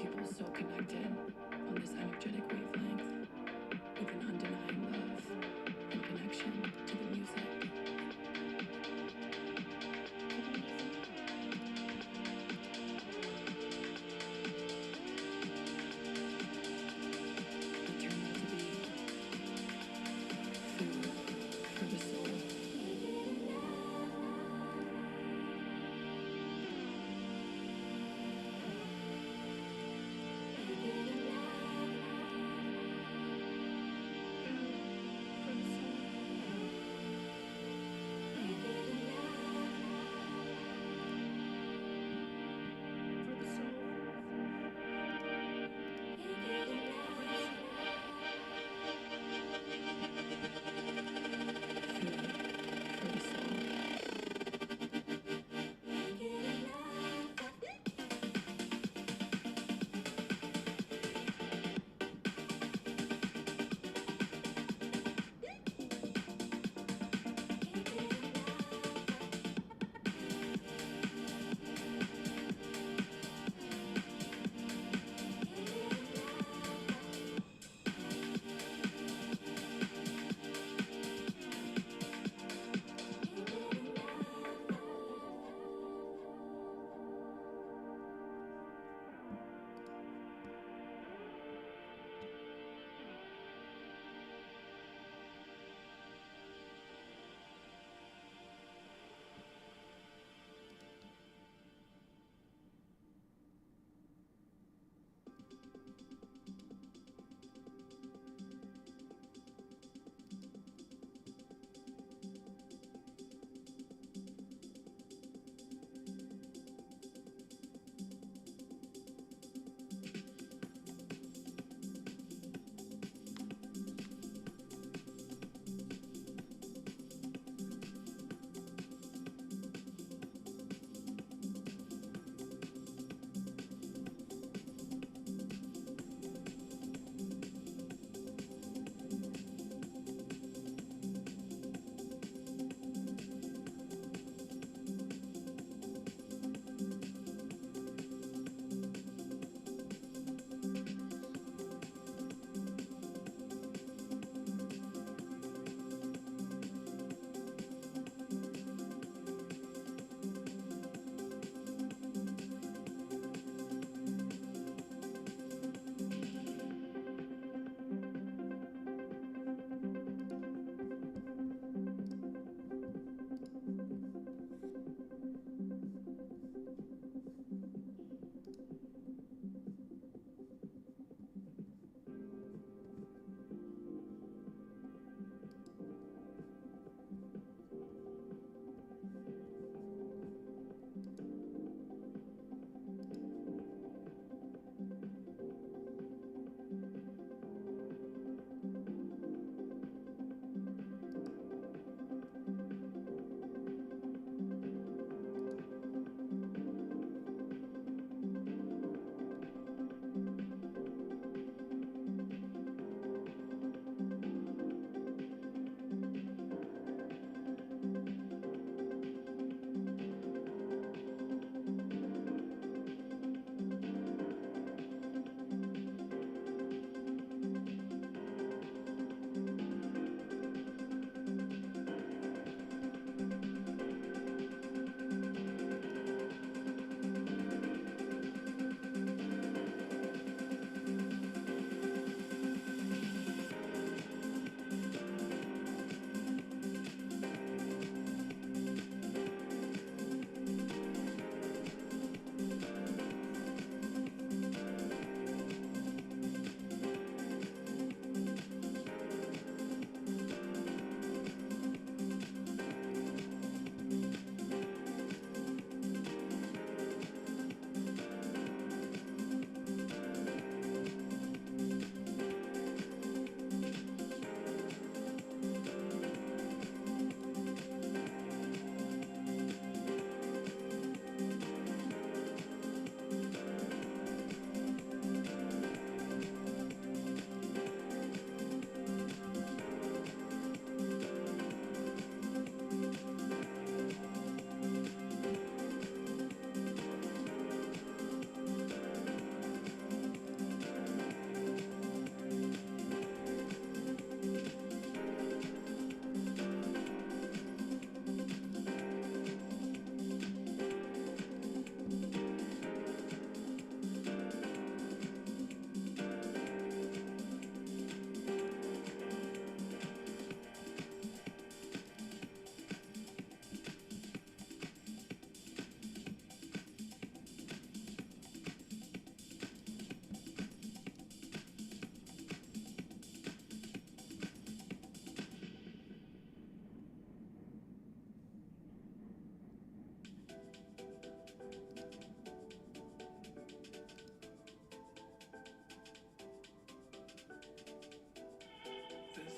people so connected on this energetic wavelength with an undenying love and connection to the music.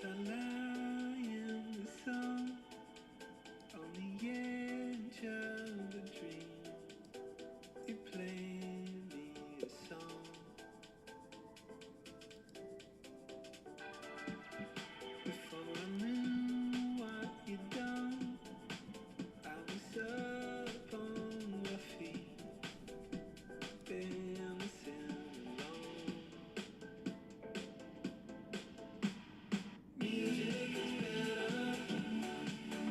I lie in the sun on the edge of a dream. You play me a song before I knew what you'd done. I was up on my feet, dancing alone. Music is better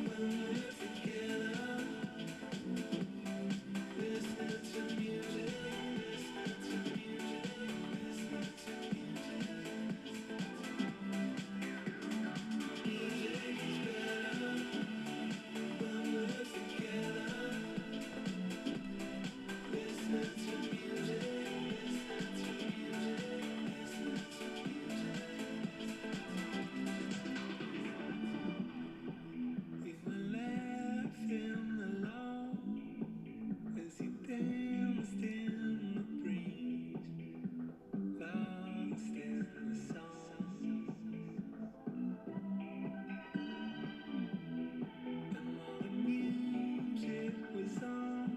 when we're together. Listening to music, listening to music, listening to music. Music is better when we're together. Listening to music, listening to music, listening to music. Even laughing alone as you danced in the breeze, lost in the song. And while the music was on,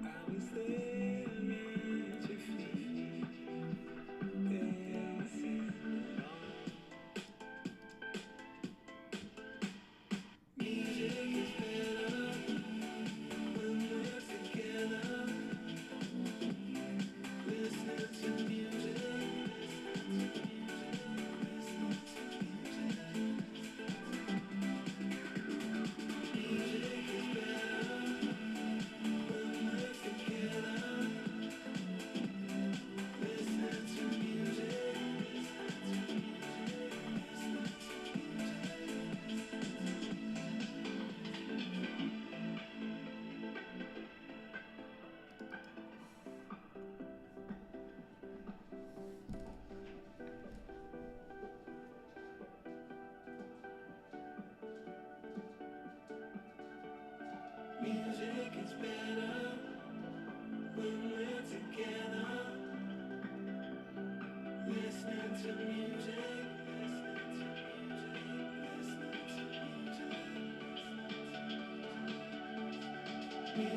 I was there at your feet, dancing along. Music is better when we're together. Listening to music, listening to music, listening to music. Music is better when we're together. Listening to music, listening to music is better when we're together.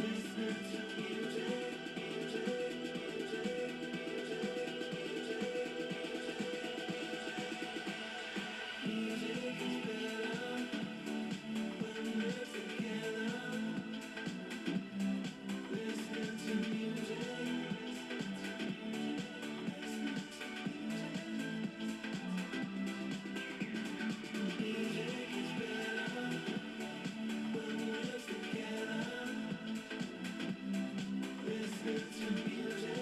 Listening to music, listening to music, listening to music. Music is better when we're together. Listening to music, music, music, music. Music is better when we're together. Listening to music, music is better when we're together. Listening to music,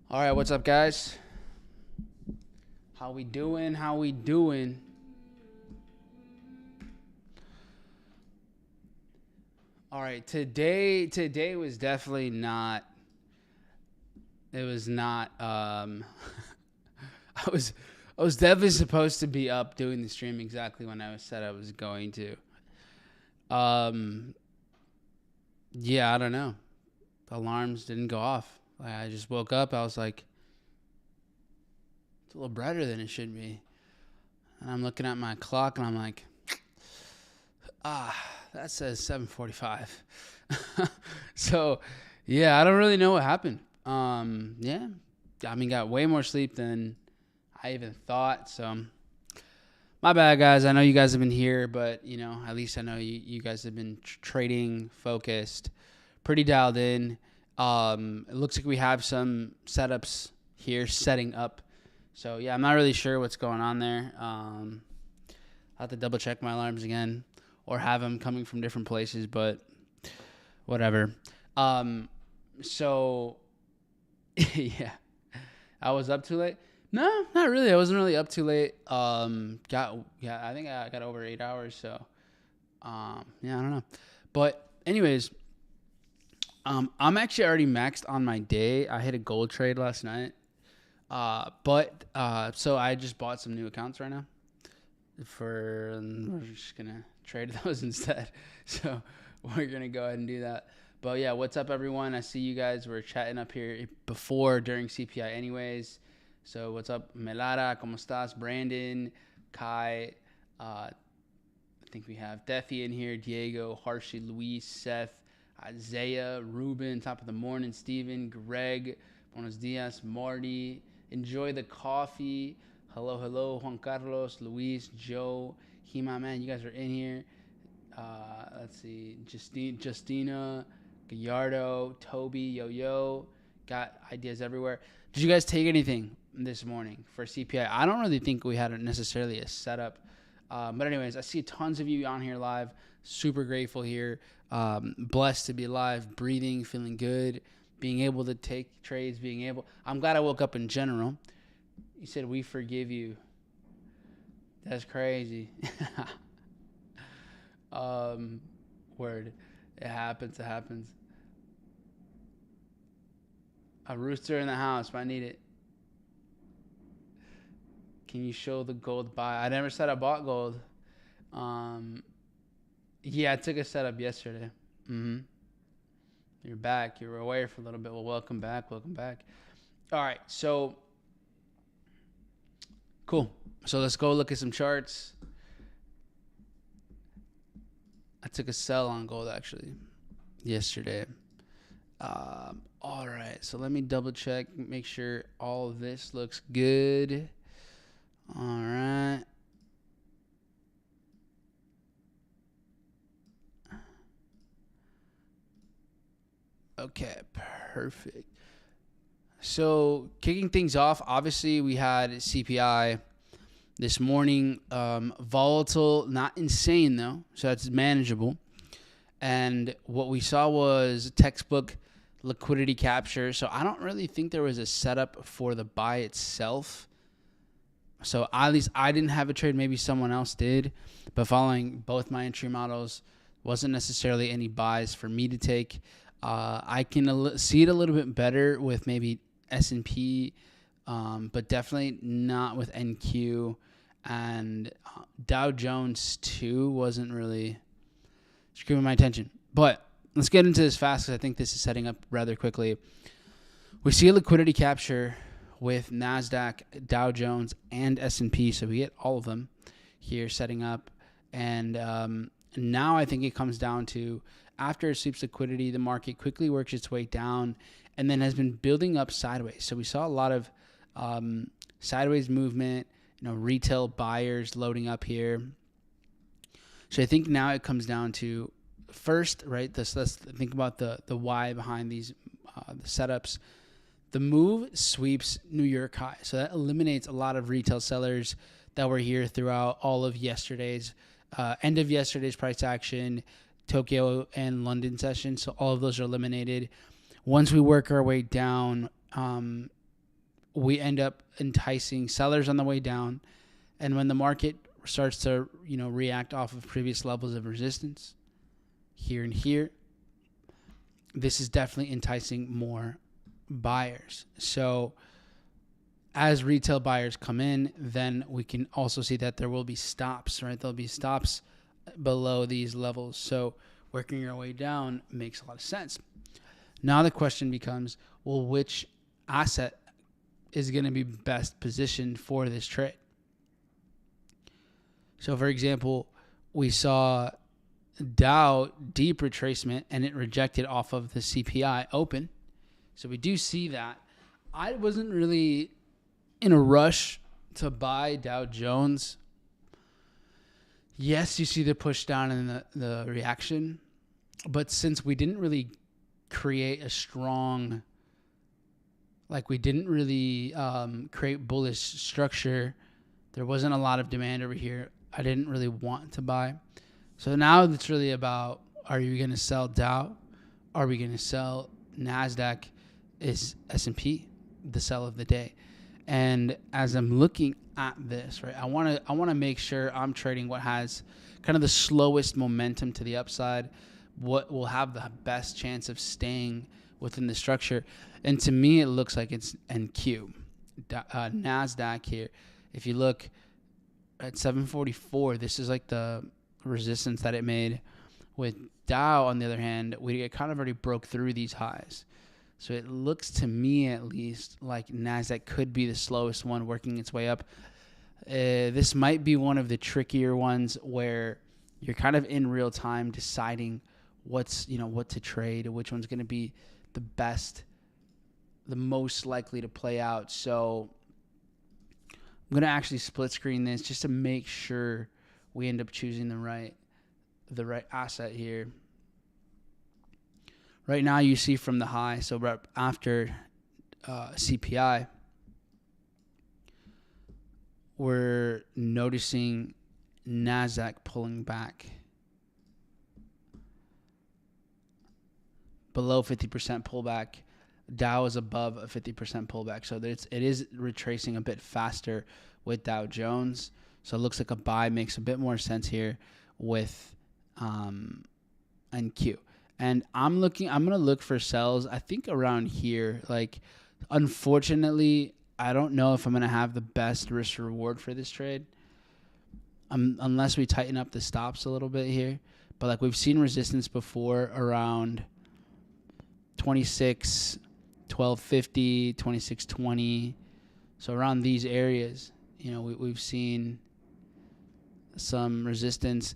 All right, what's up, guys? How we doing? How we doing? All right, today was definitely not. It was not. I was definitely supposed to be up doing the stream exactly when I said I was going to. Yeah, I don't know. The alarms didn't go off. I just woke up. I was like, it's a little brighter than it should be. And I'm looking at my clock and I'm like, that says 7:45. So, yeah, I don't really know what happened. Yeah, I mean, got way more sleep than I even thought. So, my bad, guys. I know you guys have been here, but, you know, at least I know you guys have been trading, focused, pretty dialed in. It looks like we have some setups here setting up. So, yeah, I'm not really sure what's going on there. I'll have to double check my alarms again or have them coming from different places, but whatever. So, yeah, I was up too late. No, not really. I wasn't really up too late. I think I got over 8 hours. So, yeah, I don't know. But anyways, I'm actually already maxed on my day. I hit a gold trade last night. So I just bought some new accounts right now. We're just gonna trade those instead. So we're gonna go ahead and do that. But yeah, what's up, everyone? I see you guys were chatting up here during CPI, anyways. So what's up, Melara? ¿Cómo estás? Brandon, Kai. I think we have Defi in here. Diego, Harshi, Luis, Seth, Isaiah, Ruben. Top of the morning, Steven, Greg. Buenos dias, Marty. Enjoy the coffee. Hello, Juan Carlos, Luis, Joe, Hima, man, you guys are in here. Let's see, Justina, Gallardo, Toby, Yo, got ideas everywhere. Did you guys take anything this morning for CPI? I don't really think we had necessarily a setup. But anyways, I see tons of you on here live. Super grateful here. Blessed to be alive, breathing, feeling good, being able to take trades, I'm glad I woke up in general. You said we forgive you. That's crazy. Word. It happens. A rooster in the house. I need it. Can you show the gold buy? I never said I bought gold. Yeah, I took a setup yesterday. You're back. You were away for a little bit. Well, welcome back. All right, so cool. So let's go look at some charts. I took a sell on gold actually yesterday. All right, so let me double check, make sure all of this looks good. All right. Okay, perfect. So kicking things off, obviously we had CPI this morning. Volatile, not insane though, so that's manageable. And what we saw was textbook liquidity capture. So I don't really think there was a setup for the buy itself. So at least I didn't have a trade. Maybe someone else did. But following both my entry models, wasn't necessarily any buys for me to take. I can see it a little bit better with maybe S&P, but definitely not with NQ. And Dow Jones too wasn't really screaming my attention. But let's get into this fast because I think this is setting up rather quickly. We see a liquidity capture with NASDAQ, Dow Jones, and S&P. So we get all of them here setting up. And now I think it comes down to after it sweeps liquidity, the market quickly works its way down and then has been building up sideways. So we saw a lot of sideways movement, retail buyers loading up here. So I think now it comes down to first, right? Let's think about the why behind these the setups. The move sweeps New York high, so that eliminates a lot of retail sellers that were here throughout all of yesterday's end of yesterday's price action, Tokyo and London session. So all of those are eliminated. Once we work our way down, we end up enticing sellers on the way down, and when the market starts to react off of previous levels of resistance here and here, this is definitely enticing more buyers. So as retail buyers come in, then we can also see that there will be stops, right? There'll be stops below these levels. So working your way down makes a lot of sense. Now the question becomes, well, which asset is going to be best positioned for this trade? So, for example, we saw Dow deep retracement and it rejected off of the CPI open. So we do see that. I wasn't really in a rush to buy Dow Jones. Yes, you see the push down in the reaction. But since we didn't really create a strong, we didn't really create bullish structure, there wasn't a lot of demand over here. I didn't really want to buy. So now it's really about, are you going to sell Dow? Are we going to sell NASDAQ? Is S&P the sell of the day? And as I'm looking at this, right, I want to make sure I'm trading what has kind of the slowest momentum to the upside, what will have the best chance of staying within the structure. And to me, it looks like it's NQ. NASDAQ here, if you look at 744, this is like the resistance that it made. With Dow, on the other hand, we kind of already broke through these highs. So it looks to me, at least, like NASDAQ could be the slowest one working its way up. This might be one of the trickier ones where you're kind of in real time deciding what to trade, which one's going to be the best, the most likely to play out. So I'm going to actually split screen this just to make sure we end up choosing the right asset here. Right now you see from the high, so right after CPI, we're noticing NASDAQ pulling back below 50% pullback. Dow is above a 50% pullback. So it is retracing a bit faster with Dow Jones. So it looks like a buy makes a bit more sense here with NQ. And I'm going to look for sells, I think around here. Unfortunately, I don't know if I'm going to have the best risk reward for this trade. Unless we tighten up the stops a little bit here. But we've seen resistance before around 26, 1250, 2620. So around these areas, we've seen some resistance.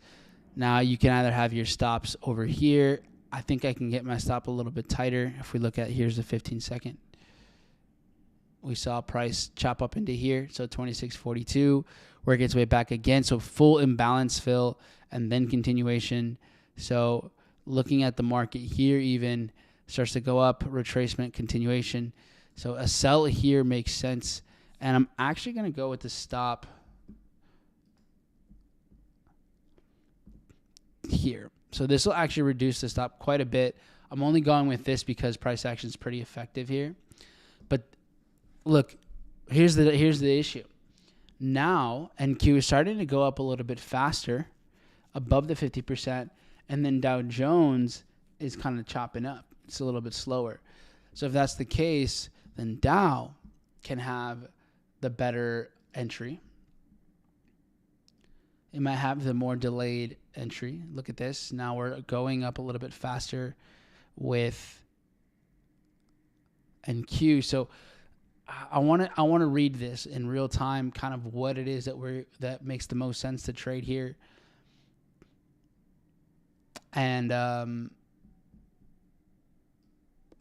Now you can either have your stops over here. I think I can get my stop a little bit tighter. If we look at, here's the 15 second. We saw price chop up into here. So 26.42, work its way back again. So full imbalance fill and then continuation. So looking at the market here, even starts to go up, retracement, continuation. So a sell here makes sense. And I'm actually going to go with the stop here. So this will actually reduce the stop quite a bit. I'm only going with this because price action is pretty effective here. But look, here's the issue. Now NQ is starting to go up a little bit faster, above the 50%, and then Dow Jones is kind of chopping up. It's a little bit slower. So if that's the case, then Dow can have the better entry. It might have the more delayed entry. Look at this. Now we're going up a little bit faster with NQ. So I want to read this in real time, kind of what it is that makes the most sense to trade here. And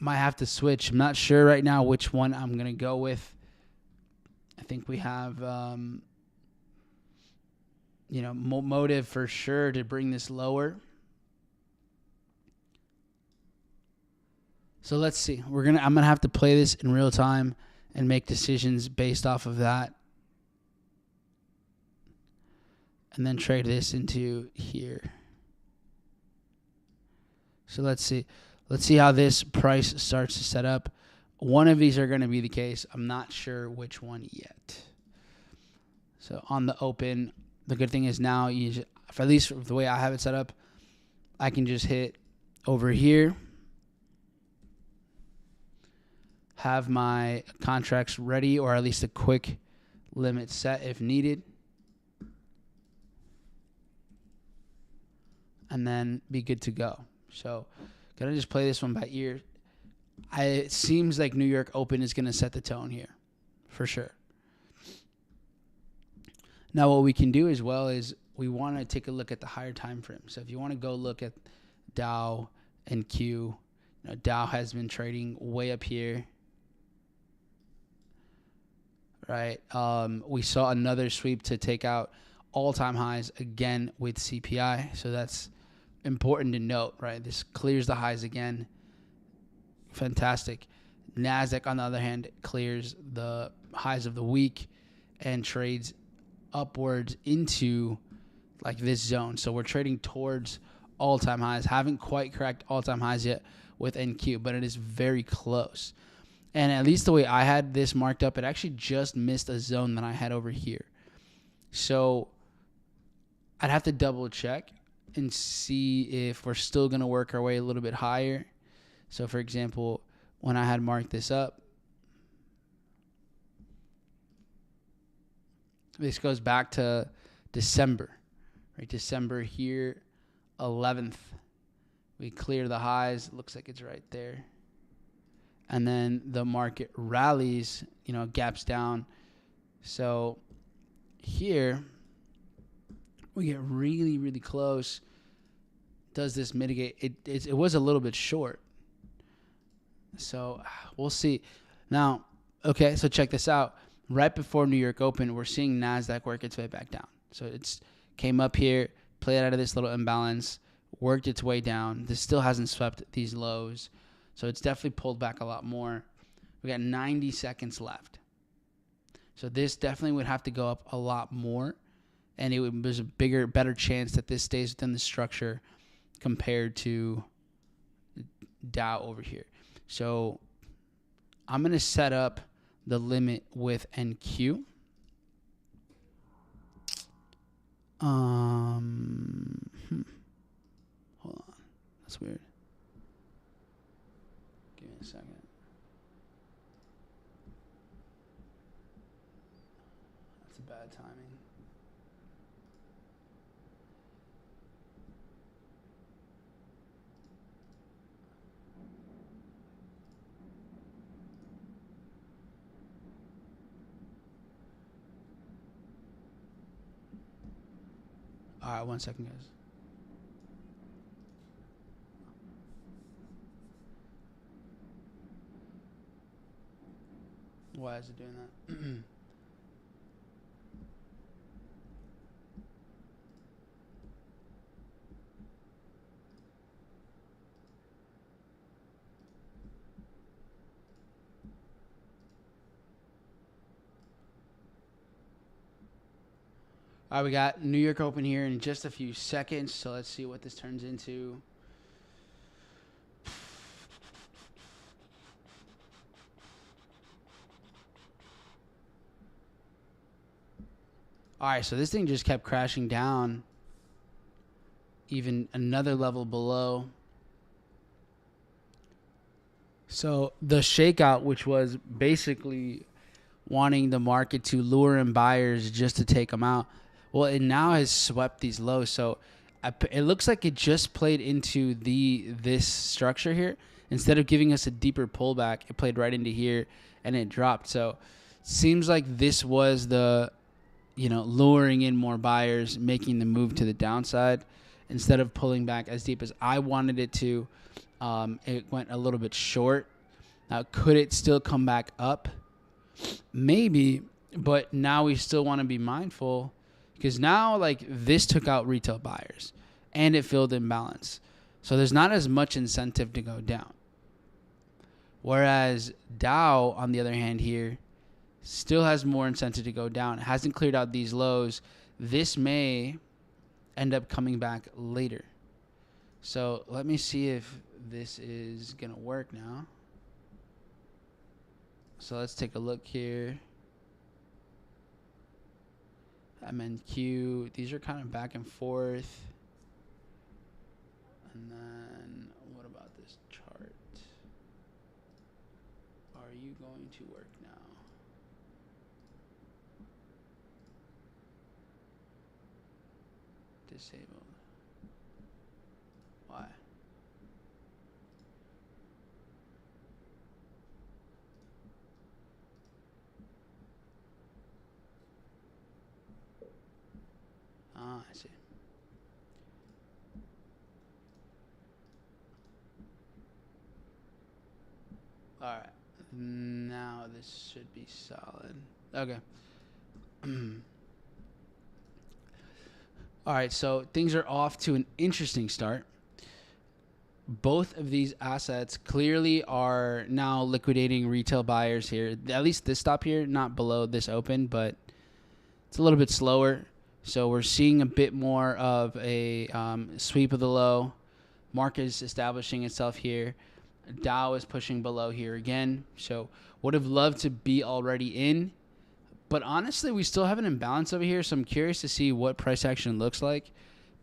might have to switch. I'm not sure right now which one I'm going to go with. I think we have motive for sure to bring this lower. So let's see. I'm going to have to play this in real time and make decisions based off of that. And then trade this into here. So let's see. Let's see how this price starts to set up. One of these are going to be the case. I'm not sure which one yet. So on the open, the good thing is now, for at least the way I have it set up, I can just hit over here, have my contracts ready, or at least a quick limit set if needed, and then be good to go. So gonna just play this one by ear. It seems like New York Open is gonna set the tone here, for sure. Now what we can do as well is we want to take a look at the higher time frame. So if you want to go look at Dow and Q, Dow has been trading way up here. Right. We saw another sweep to take out all-time highs again with CPI. So that's important to note, right? This clears the highs again. Fantastic. NASDAQ, on the other hand, clears the highs of the week and trades upwards into like this zone. So we're trading towards all-time highs. Haven't quite cracked all-time highs yet with NQ, but it is very close. And at least the way I had this marked up, it actually just missed a zone that I had over here. So I'd have to double check and see if we're still going to work our way a little bit higher. So for example, when I had marked this up, this goes back to December, right? December here, 11th. We clear the highs. It looks like it's right there. And then the market rallies, gaps down. So here we get really, really close. Does this mitigate? It was a little bit short. So we'll see. Now, okay, so check this out. Right before New York Open, we're seeing NASDAQ work its way back down. So it's came up here, played out of this little imbalance, worked its way down. This still hasn't swept these lows. So it's definitely pulled back a lot more. We got 90 seconds left. So this definitely would have to go up a lot more. And there's a better chance that this stays within the structure compared to Dow over here. So I'm going to set up the limit with NQ. Hold on. That's weird. Give me a second. That's a bad timing. All right, 1 second, guys. Why is it doing that? All right, we got New York Open here in just a few seconds, so let's see what this turns into. All right, so this thing just kept crashing down, even another level below. So the shakeout, which was basically wanting the market to lure in buyers just to take them out, well, it now has swept these lows. So it looks like it just played into this structure here. Instead of giving us a deeper pullback, it played right into here and it dropped. So seems like this was the, luring in more buyers, making the move to the downside instead of pulling back as deep as I wanted it to. It went a little bit short. Now, could it still come back up? Maybe, but now we still want to be mindful because now, this took out retail buyers and it filled imbalance. So there's not as much incentive to go down. Whereas Dow, on the other hand here, still has more incentive to go down. It hasn't cleared out these lows. This may end up coming back later. So let me see if this is going to work now. So let's take a look here. MNQ. These are kind of back and forth. And then what about this chart? Are you going to work now? Disabled. Why? Ah, I see. All right. Now this should be solid. Okay. All right, so things are off to an interesting start. Both of these assets clearly are now liquidating retail buyers here. At least this stop here, not below this open, but it's a little bit slower. So we're seeing a bit more of a sweep of the low. Market is establishing itself here. Dow is pushing below here again. So would have loved to be already in. But honestly, we still have an imbalance over here. So I'm curious to see what price action looks like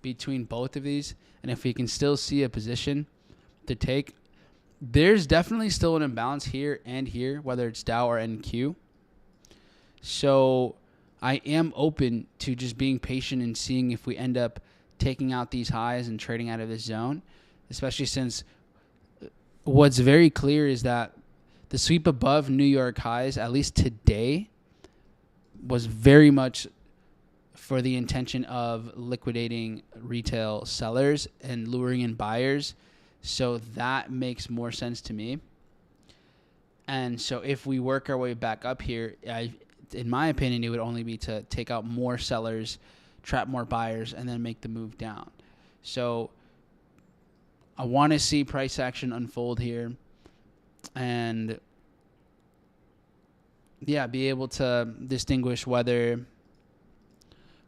between both of these. And if we can still see a position to take. There's definitely still an imbalance here and here, whether it's Dow or NQ. So I am open to just being patient and seeing if we end up taking out these highs and trading out of this zone, especially since what's very clear is that the sweep above New York highs, at least today, was very much for the intention of liquidating retail sellers and luring in buyers. So that makes more sense to me. And so if we work our way back up here, in my opinion, it would only be to take out more sellers, trap more buyers, and then make the move down. So I want to see price action unfold here and, be able to distinguish whether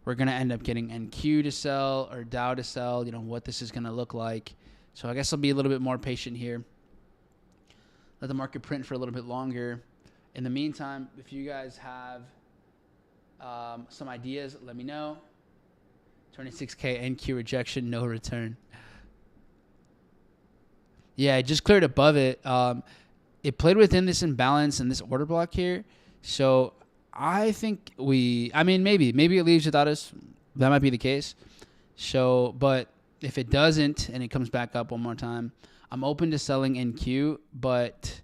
we're going to end up getting NQ to sell or Dow to sell, what this is going to look like. So I guess I'll be a little bit more patient here. Let the market print for a little bit longer. In the meantime, if you guys have some ideas, let me know. 26K NQ rejection, no return. Yeah, it just cleared above it. It played within this imbalance and this order block here. So I think maybe it leaves without us. That might be the case. So, but if it doesn't and it comes back up one more time, I'm open to selling NQ, but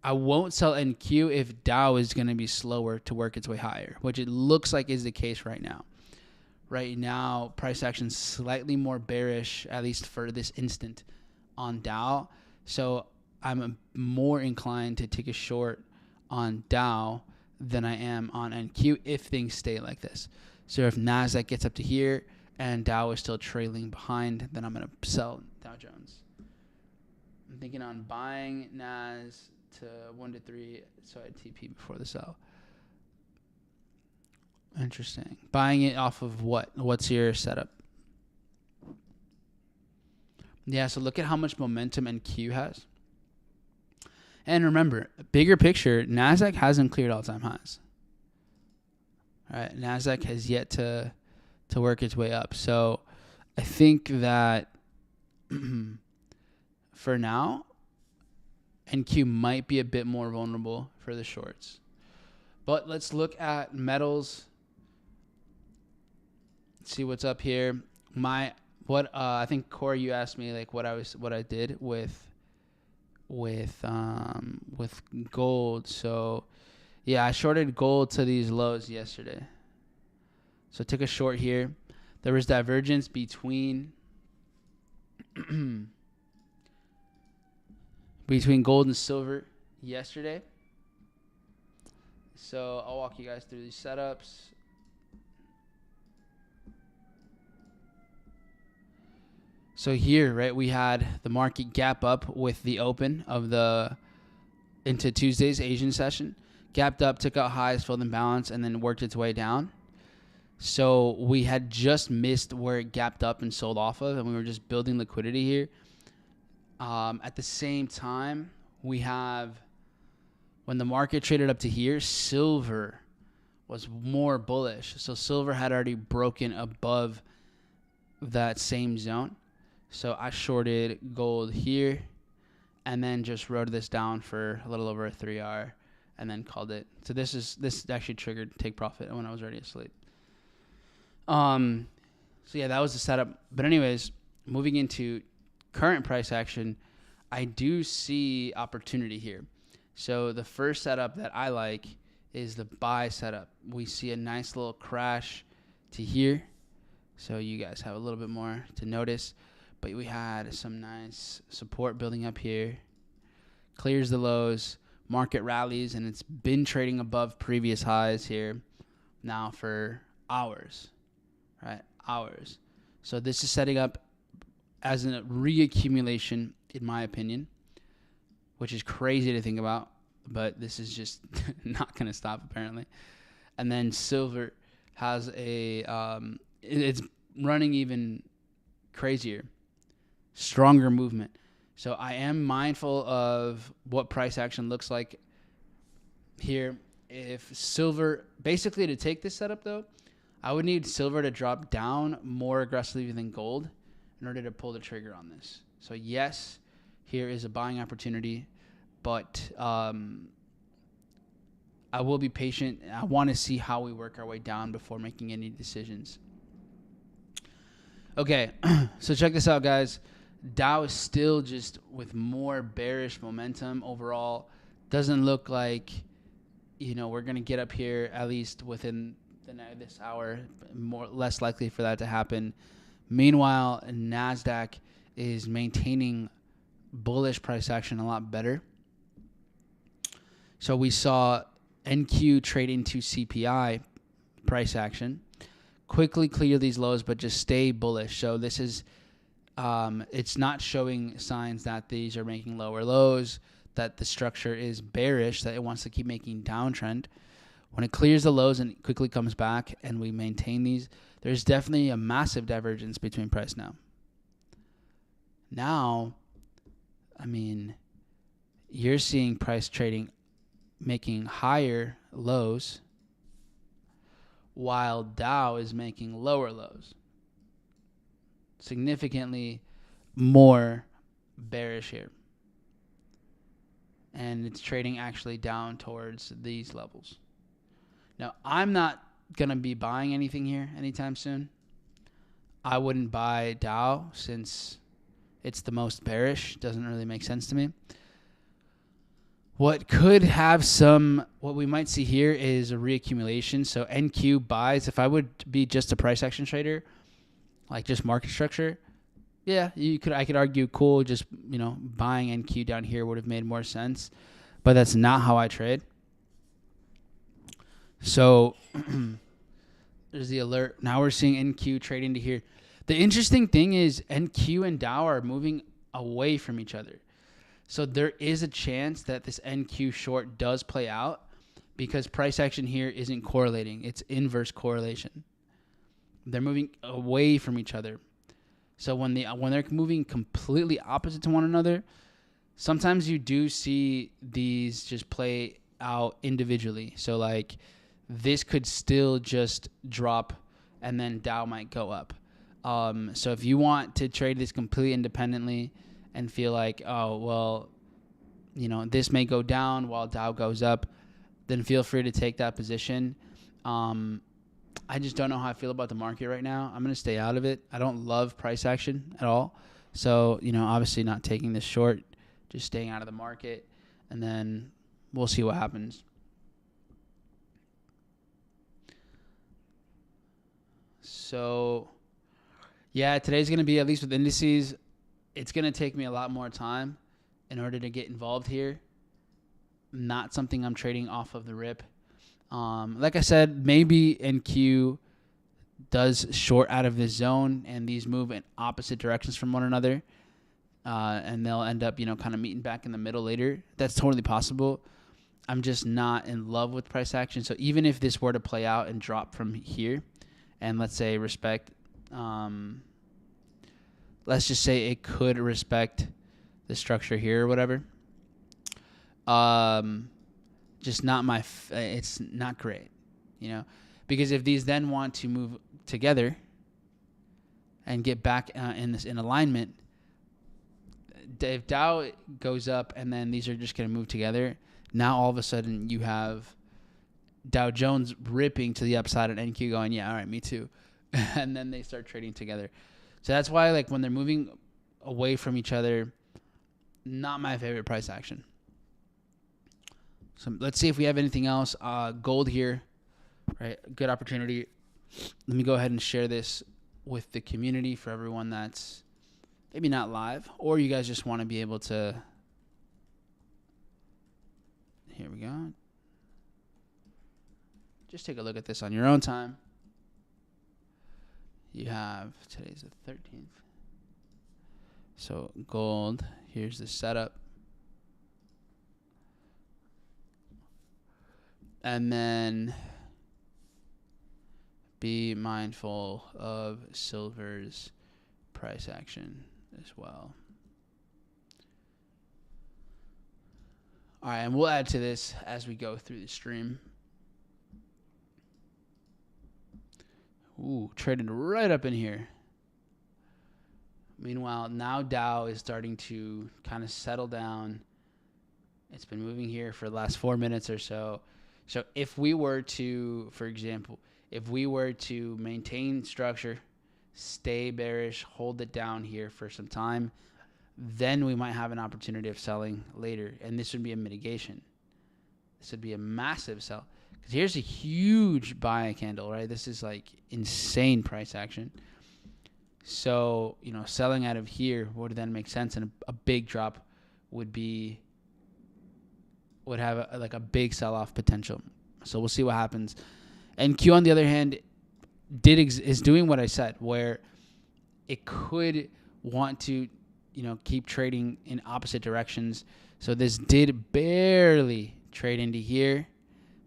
I won't sell NQ if Dow is going to be slower to work its way higher, which it looks like is the case right now. Right now, price action slightly more bearish, at least for this instant, on Dow. So I'm more inclined to take a short on Dow than I am on NQ if things stay like this. So if NASDAQ gets up to here and Dow is still trailing behind, then I'm going to sell Dow Jones. I'm thinking on buying NAS to 1 to 3, so I TP before the sell. Interesting. Buying it off of what? What's your setup? Yeah, so look at how much momentum NQ has. And remember, bigger picture, NASDAQ hasn't cleared all-time highs. All right, NASDAQ has yet to work its way up. So I think that for now, NQ might be a bit more vulnerable for the shorts. But let's look at metals. Let's see what's up here. I think Corey, you asked me like what I did with gold. So yeah, I shorted gold to these lows yesterday. So I took a short here. There was divergence between gold and silver yesterday. So I'll walk you guys through these setups. So here, right, we had the market gap up with the open of into Tuesday's Asian session. Gapped up, took out highs, filled in balance, and then worked its way down. So we had just missed where it gapped up and sold off of, and we were just building liquidity here. At the same time, we have, when the market traded up to here, silver was more bullish. So silver had already broken above that same zone. So I shorted gold here and then just wrote this down for a little over a 3 hour and then called it. So this actually triggered take profit when I was already asleep. So yeah, that was the setup. But anyways, moving into current price action, I do see opportunity here. So the first setup that I like is the buy setup. We see a nice little crash to here. So you guys have a little bit more to notice. But we had some nice support building up here. Clears the lows. Market rallies. And it's been trading above previous highs here now for hours. Right? Hours. So this is setting up as a reaccumulation, in my opinion, which is crazy to think about. But this is just not going to stop, apparently. And then silver has it's running even crazier. Stronger movement. So I am mindful of what price action looks like here. If silver, basically to take this setup though, I would need silver to drop down more aggressively than gold in order to pull the trigger on this. So yes, here is a buying opportunity, but I will be patient. I want to see how we work our way down before making any decisions. Okay, so check this out, guys. Dow is still just with more bearish momentum overall. Doesn't look like, we're going to get up here at least within this hour. Less likely for that to happen. Meanwhile, NASDAQ is maintaining bullish price action a lot better. So we saw NQ trade into CPI price action. Quickly clear these lows, but just stay bullish. So this is... it's not showing signs that these are making lower lows, that the structure is bearish, that it wants to keep making downtrend. When it clears the lows and quickly comes back and we maintain these, there's definitely a massive divergence between price now. Now, you're seeing price trading making higher lows while Dow is making lower lows. Significantly more bearish here. And it's trading actually down towards these levels. Now, I'm not going to be buying anything here anytime soon. I wouldn't buy Dow since it's the most bearish. Doesn't really make sense to me. What we might see here is a reaccumulation. So NQ buys. If I would be just a price action trader, like just market structure, yeah, I could argue cool, just buying NQ down here would have made more sense, but that's not how I trade. So there's the alert. Now we're seeing NQ trade into here. The interesting thing is NQ and Dow are moving away from each other. So there is a chance that this NQ short does play out because price action here isn't correlating. It's inverse correlation. They're moving away from each other. So when they're moving completely opposite to one another, sometimes you do see these just play out individually. So like this could still just drop and then Dow might go up. So if you want to trade this completely independently and feel like, oh, well, this may go down while Dow goes up, then feel free to take that position. I just don't know how I feel about the market right now. I'm going to stay out of it. I don't love price action at all. So, obviously not taking this short, just staying out of the market, and then we'll see what happens. So, yeah, today's going to be, at least with indices, it's going to take me a lot more time in order to get involved here. Not something I'm trading off of the rip. Like I said, maybe NQ does short out of this zone and these move in opposite directions from one another. And they'll end up, kind of meeting back in the middle later. That's totally possible. I'm just not in love with price action. So even if this were to play out and drop from here, and let's say let's just say it could respect the structure here or whatever. Just not it's not great, because if these then want to move together and get back in alignment, if Dow goes up and then these are just going to move together, now all of a sudden you have Dow Jones ripping to the upside and NQ going, yeah, all right, me too. And then they start trading together. So that's why, like, when they're moving away from each other, not my favorite price action. So let's see if we have anything else. Gold here, right? Good opportunity. Let me go ahead and share this with the community for everyone that's maybe not live, or you guys just want to be able to. Here we go. Just take a look at this on your own time. You have, today's the 13th. So gold, here's the setup. And then be mindful of silver's price action as well. All right, and we'll add to this as we go through the stream. Ooh, traded right up in here. Meanwhile, now Dow is starting to kind of settle down. It's been moving here for the last 4 minutes or so. So if we were to, for example, maintain structure, stay bearish, hold it down here for some time, then we might have an opportunity of selling later. And this would be a mitigation. This would be a massive sell. Because here's a huge buy candle, right? This is like insane price action. So, selling out of here would then make sense. And a big drop would have a big sell-off potential. So we'll see what happens. And Q, on the other hand, is doing what I said, where it could want to, keep trading in opposite directions. So this did barely trade into here,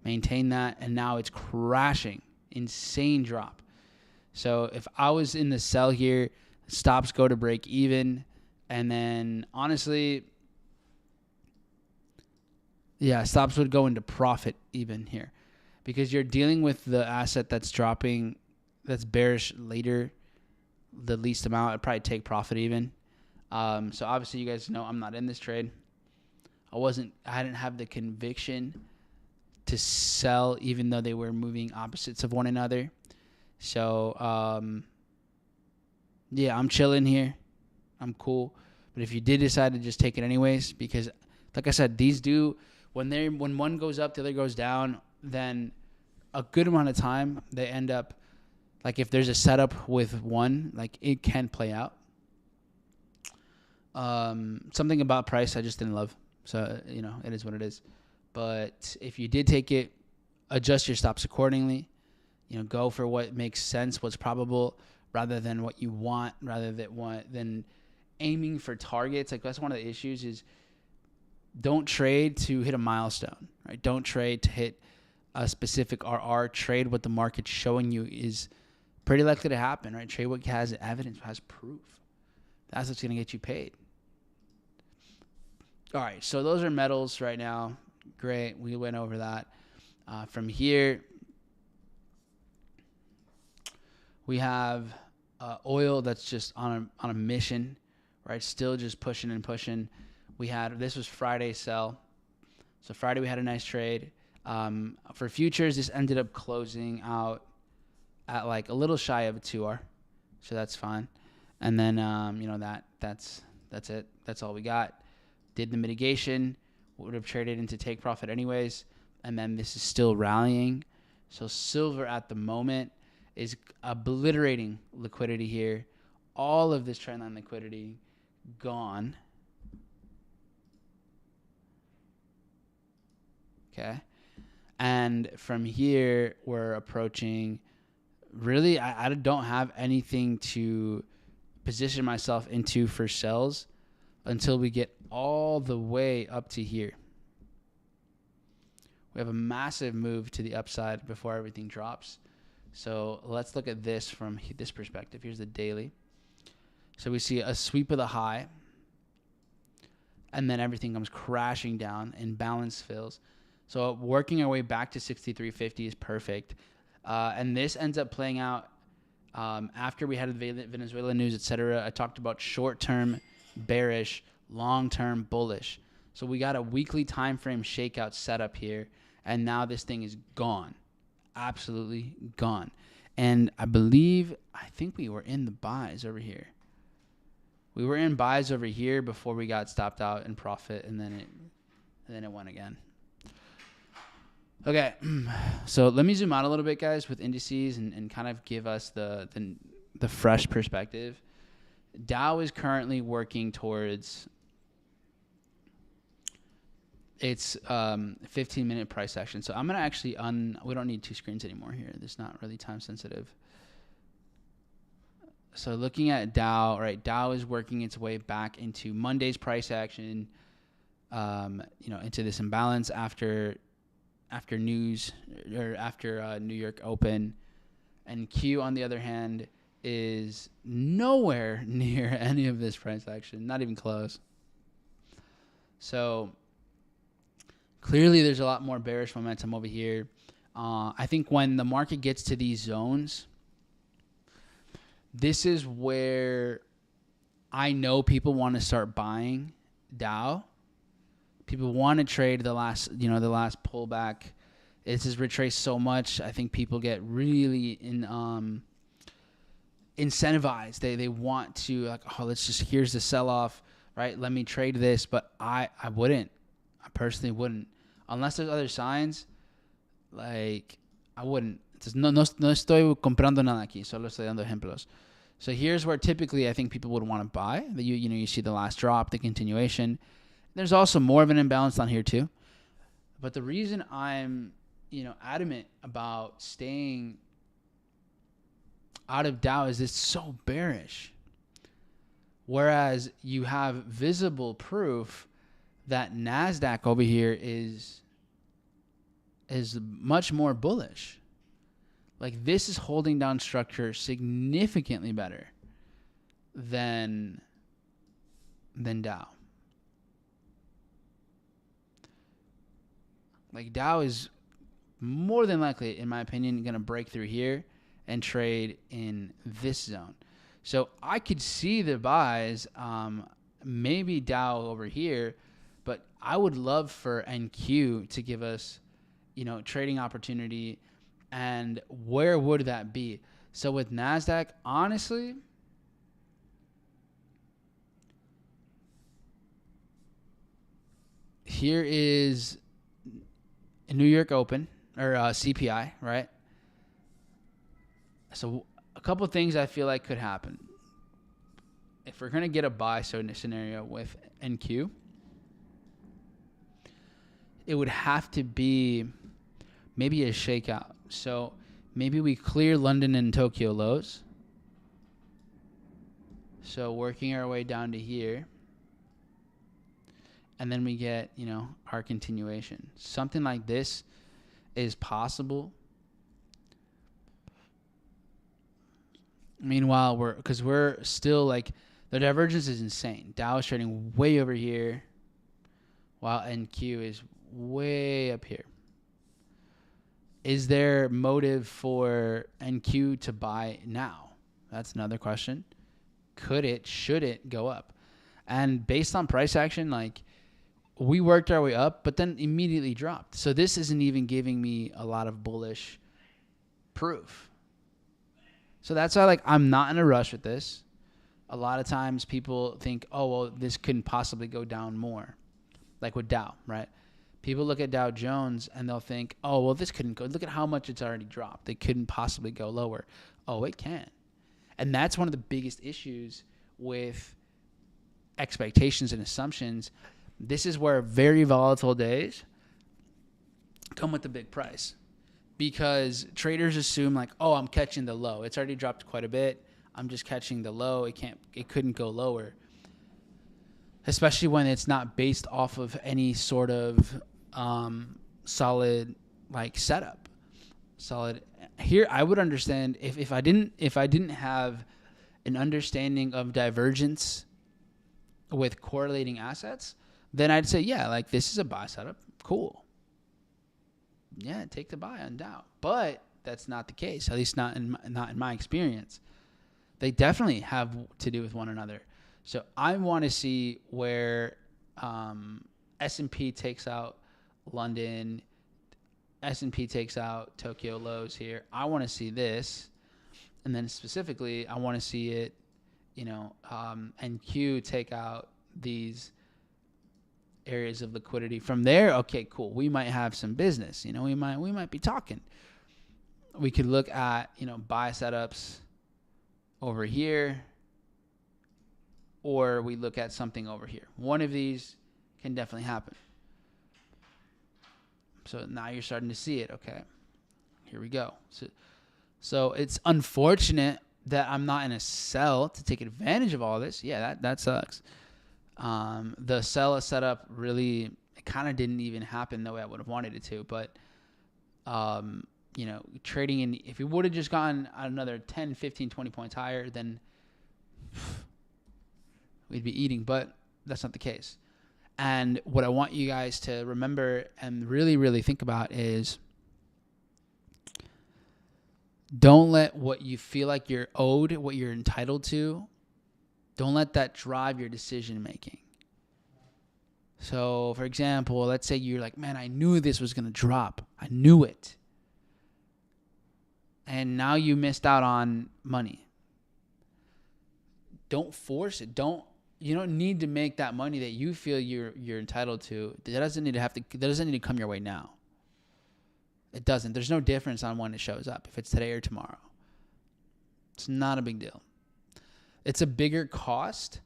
maintain that, and now it's crashing. Insane drop. So if I was in the sell here, stops go to break even, and then honestly, yeah, stops would go into profit even here, because you're dealing with the asset that's dropping, that's bearish later, the least amount. I'd probably take profit even. So obviously you guys know I'm not in this trade. I didn't have the conviction to sell even though they were moving opposites of one another. So, yeah, I'm chilling here. I'm cool. But if you did decide to just take it anyways, because like I said, these do, when one goes up, the other goes down, then a good amount of time they end up, like if there's a setup with one, like it can play out. Something about price I just didn't love. So, it is what it is. But if you did take it, adjust your stops accordingly. Go for what makes sense, what's probable, rather than what you want, rather than aiming for targets. Like, that's one of the issues is don't trade to hit a milestone, right? Don't trade to hit a specific RR, trade what the market's showing you is pretty likely to happen, right? Trade what has evidence, has proof. That's what's going to get you paid. All right, so those are metals right now. Great, we went over that. From here, we have oil that's just on a mission, right? Still just pushing and pushing. This was Friday's sell. So Friday we had a nice trade. For futures, this ended up closing out at like a little shy of a 2R. So that's fine. And then, that's it. That's all we got. Did the mitigation, would have traded into take profit anyways. And then this is still rallying. So silver at the moment is obliterating liquidity here. All of this trendline liquidity gone. Okay. And from here, we're approaching, really, I don't have anything to position myself into for sells until we get all the way up to here. We have a massive move to the upside before everything drops. So let's look at this from this perspective. Here's the daily. So we see a sweep of the high, and then everything comes crashing down and balance fills. So working our way back to 63.50 is perfect. And this ends up playing out after we had the Venezuela news, etc. I talked about short-term bearish, long-term bullish. So we got a weekly time frame shakeout set up here, and now this thing is gone. Absolutely gone. And I think we were in the buys over here. We were in buys over here before we got stopped out in profit, and then it went again. Okay, so let me zoom out a little bit, guys, with indices and kind of give us the fresh perspective. Dow is currently working towards its 15-minute price action. So I'm going to actually we don't need two screens anymore here. It's not really time sensitive. So looking at Dow, right? Dow is working its way back into Monday's price action, into this imbalance after news or after New York Open. And Q, on the other hand, is nowhere near any of this price action, not even close. So clearly there's a lot more bearish momentum over here. I think when the market gets to these zones, this is where I know people want to start buying Dow. People want to trade the last pullback. This has retraced so much. I think people get really incentivized. They want to here's the sell-off, right? Let me trade this. But I wouldn't. I personally wouldn't. Unless there's other signs, like I wouldn't. No estoy comprando nada aquí. Solo estoy dando ejemplos. So here's where typically I think people would want to buy. You see the last drop, the continuation. There's also more of an imbalance on here too. But the reason I'm, adamant about staying out of Dow is it's so bearish. Whereas you have visible proof that NASDAQ over here is much more bullish. Like this is holding down structure significantly better than Dow. Like Dow is more than likely, in my opinion, going to break through here and trade in this zone. So I could see the buys, maybe Dow over here, but I would love for NQ to give us, trading opportunity. And where would that be? So with NASDAQ, honestly, here is New York Open or CPI, right? So a couple of things I feel like could happen. If we're going to get a buy scenario with NQ, it would have to be maybe a shakeout. So maybe we clear London and Tokyo lows. So working our way down to here. And then we get, our continuation. Something like this is possible. Meanwhile, we're still like, the divergence is insane. Dow is trading way over here, while NQ is way up here. Is there motive for NQ to buy now? That's another question. Should it go up? And based on price action, like, we worked our way up, but then immediately dropped. So this isn't even giving me a lot of bullish proof. So that's why, like, I'm not in a rush with this. A lot of times people think, oh, well, this couldn't possibly go down more. Like with Dow, right? People look at Dow Jones and they'll think, oh, well, this couldn't go. Look at how much it's already dropped. It couldn't possibly go lower. Oh, it can. And that's one of the biggest issues with expectations and assumptions. This is where very volatile days come with a big price, because traders assume like, oh, I'm catching the low. It's already dropped quite a bit. I'm just catching the low. It couldn't go lower, especially when it's not based off of any sort of solid like setup. Solid. Here, I would understand if I didn't have an understanding of divergence with correlating assets, then I'd say, yeah, like, this is a buy setup. Cool. Yeah, take the buy on Dow. But that's not the case, at least not in my experience. They definitely have to do with one another. So I want to see where S&P takes out London, S&P takes out Tokyo lows here. I want to see this. And then specifically, I want to see it, NQ take out these areas of liquidity. From there, okay, cool. We might have some business. We might be talking. We could look at, buy setups over here, or we look at something over here. One of these can definitely happen. So now you're starting to see it. Okay, here we go. So it's unfortunate that I'm not in a sell to take advantage of all this. Yeah, that sucks. The sell setup really, it kind of didn't even happen the way I would have wanted it to. But, trading in, if we would have just gotten another 10, 15, 20 points higher, then we'd be eating. But that's not the case. And what I want you guys to remember and really, really think about is, don't let what you feel like you're owed, what you're entitled to, don't let that drive your decision making. So, for example, let's say you're like, man, I knew this was going to drop. I knew it. And now you missed out on money. Don't force it. You don't need to make that money that you feel you're entitled to. That doesn't need to come your way now. It doesn't. There's no difference on when it shows up, if it's today or tomorrow. It's not a big deal. It's a bigger cost.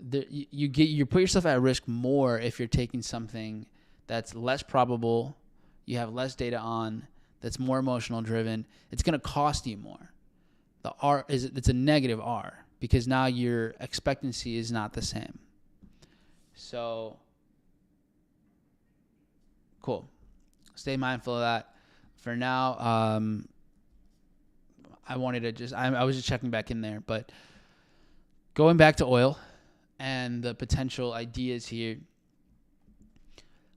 You put yourself at risk more if you're taking something that's less probable, you have less data on, that's more emotional driven. It's going to cost you more. It's a negative R, because now your expectancy is not the same. So, cool. Stay mindful of that. For now, I wanted to I was just checking back in there. But going back to oil and the potential ideas here,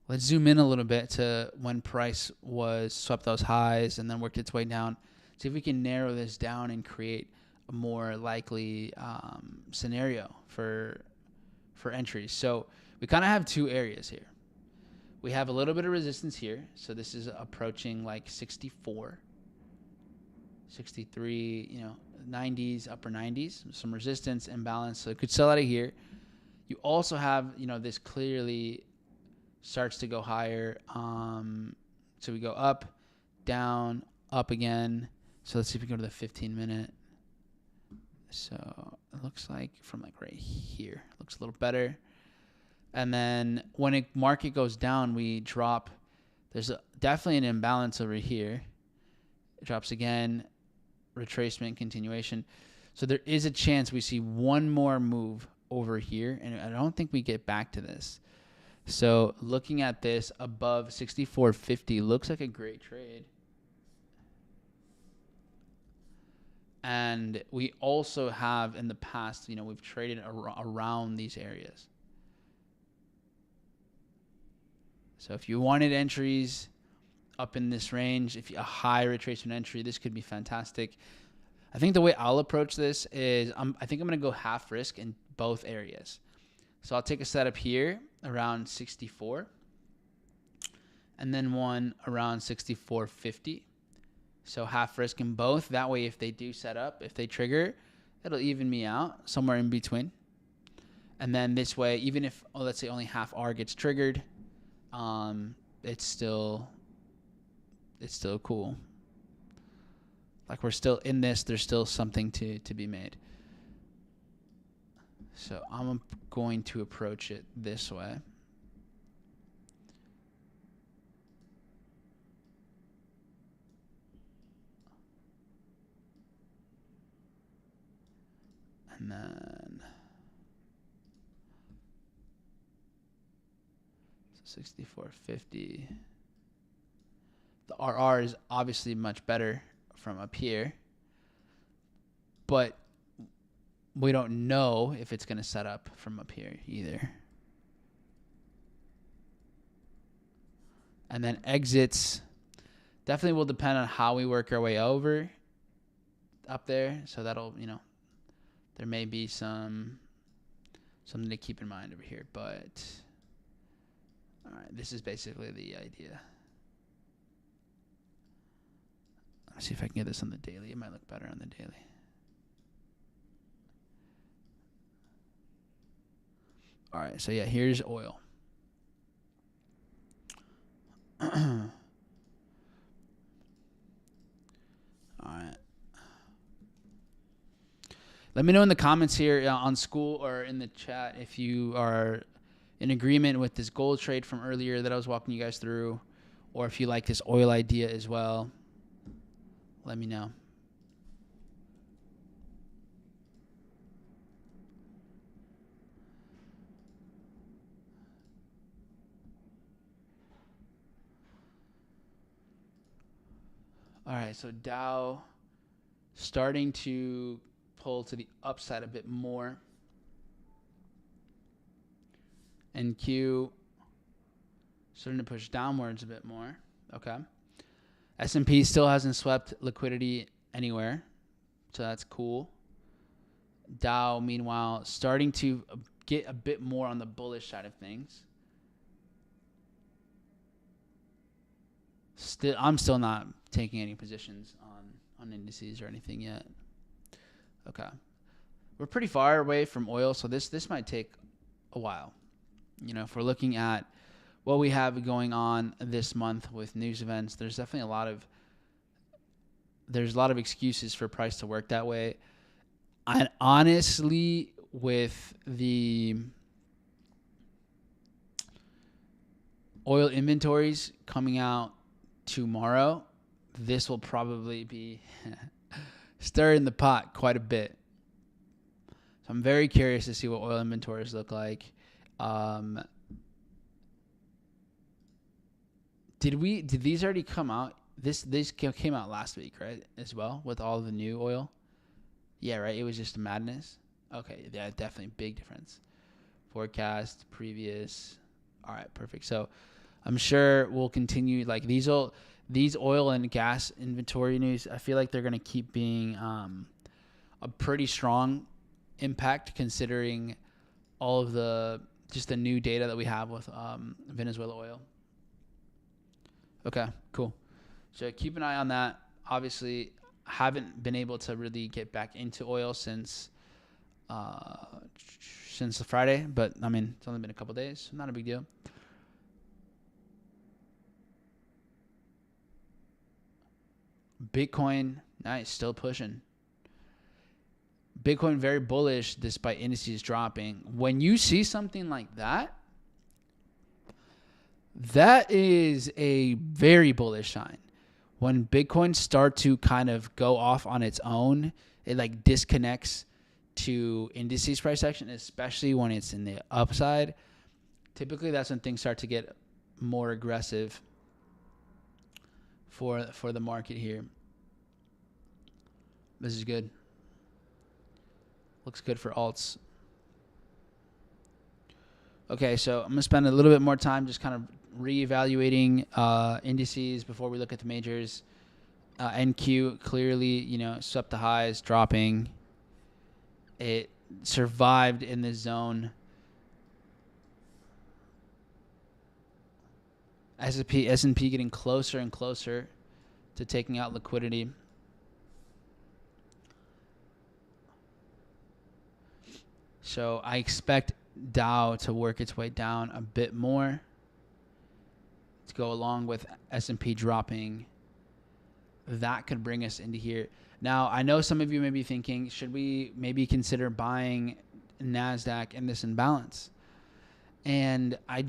let's zoom in a little bit to when price was swept those highs and then worked its way down. See if we can narrow this down and create a more likely scenario for entries. So we kind of have two areas here. We have a little bit of resistance here. So this is approaching like 64, 63, 90s, upper 90s, some resistance, imbalance. So it could sell out of here. You also have, this clearly starts to go higher. So we go up, down, up again. So let's see if we go to the 15-minute. So it looks like from like right here, looks a little better. And then when a market goes down, we drop. There's definitely an imbalance over here. It drops again, retracement, continuation. So there is a chance we see one more move over here, and I don't think we get back to this. So looking at this above 64.50 looks like a great trade. And we also have in the past, we've traded around these areas. So if you wanted entries up in this range, if you, a high retracement entry, this could be fantastic. I think the way I'll approach this is I think I'm going to go half risk in both areas. So I'll take a setup here around 64 and then one around 64.50. So half risk in both. That way, if they do set up, if they trigger, it'll even me out somewhere in between. And then this way, even if, let's say only half R gets triggered, it's still cool. Like we're still in this. There's still something to be made. So I'm going to approach it this way. And then 64.50. The RR is obviously much better from up here, but we don't know if it's going to set up from up here either. And then exits definitely will depend on how we work our way over up there. So that'll, there may be something to keep in mind over here. But, all right, this is basically the idea. Let's see if I can get this on the daily. It might look better on the daily. All right, so yeah, here's oil. All right. Let me know in the comments here on School or in the chat if you are in agreement with this gold trade from earlier that I was walking you guys through, or if you like this oil idea as well. Let me know. All right, so Dow starting to pull to the upside a bit more. NQ starting to push downwards a bit more. Okay. S&P still hasn't swept liquidity anywhere, so that's cool. Dow, meanwhile, starting to get a bit more on the bullish side of things. I'm still not taking any positions on indices or anything yet. Okay. We're pretty far away from oil, so this might take a while. If we're looking at what we have going on this month with news events, there's definitely a lot of excuses for price to work that way. And honestly, with the oil inventories coming out tomorrow, this will probably be stirring the pot quite a bit. So I'm very curious to see what oil inventories look like. Did these already come out? These came out last week, right? As well, with all the new oil. Yeah, right. It was just a madness. Okay, yeah, definitely big difference. Forecast, previous. All right, perfect. So I'm sure we'll continue like these oil and gas inventory news. I feel like they're going to keep being a pretty strong impact considering all of the new data that we have with Venezuela oil. Okay, cool. So keep an eye on that. Obviously, haven't been able to really get back into oil since the Friday, but I mean, it's only been a couple days. Not a big deal. Bitcoin, nice, still pushing. Bitcoin very bullish despite indices dropping. When you see something like that, that is a very bullish sign. When Bitcoin start to kind of go off on its own, it like disconnects to indices price action, especially when it's in the upside. Typically, that's when things start to get more aggressive for the market here. This is good. Looks good for alts. Okay, so I'm going to spend a little bit more time just kind of reevaluating indices before we look at the majors. NQ clearly, swept the highs, dropping. It survived in this zone. S&P getting closer and closer to taking out liquidity. So I expect Dow to work its way down a bit more to go along with S&P dropping. That could bring us into here. Now, I know some of you may be thinking, should we maybe consider buying NASDAQ in this imbalance? And I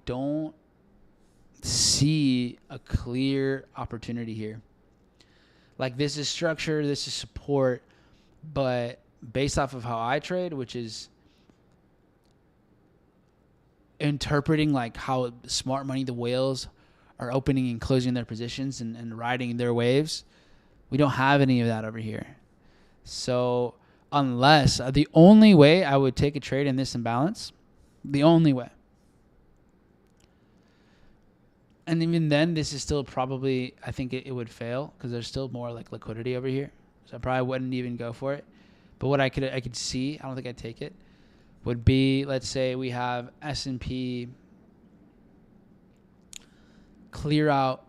don't see a clear opportunity here. Like, this is structure, this is support, but based off of how I trade, which is interpreting like how smart money, the whales, are opening and closing their positions and riding their waves, we don't have any of that over here. So unless the only way I would take a trade in this imbalance, the only way, and even then, this is still probably, I think it would fail because there's still more like liquidity over here. So I probably wouldn't even go for it. But what I could see, I don't think I'd take it, would be, let's say we have S&P clear out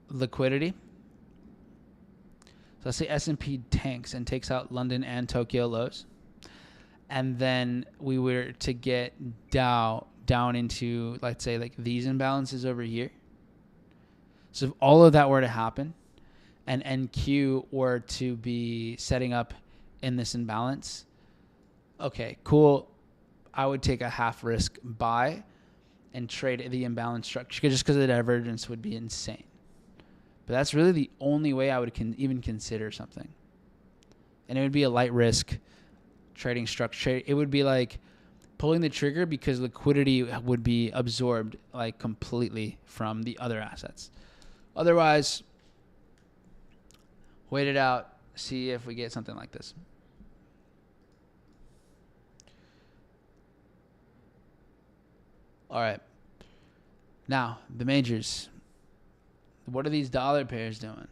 liquidity. So let's say S&P tanks and takes out London and Tokyo lows. And then we were to get Dow down into, let's say, like these imbalances over here. So if all of that were to happen and NQ were to be setting up in this imbalance, okay, cool. I would take a half risk buy and trade the imbalance structure just because the divergence would be insane. But that's really the only way I would even consider something. And it would be a light risk trading structure. It would be like pulling the trigger because liquidity would be absorbed like completely from the other assets. Otherwise, wait it out, see if we get something like this. All right. Now, the majors. What are these dollar pairs doing?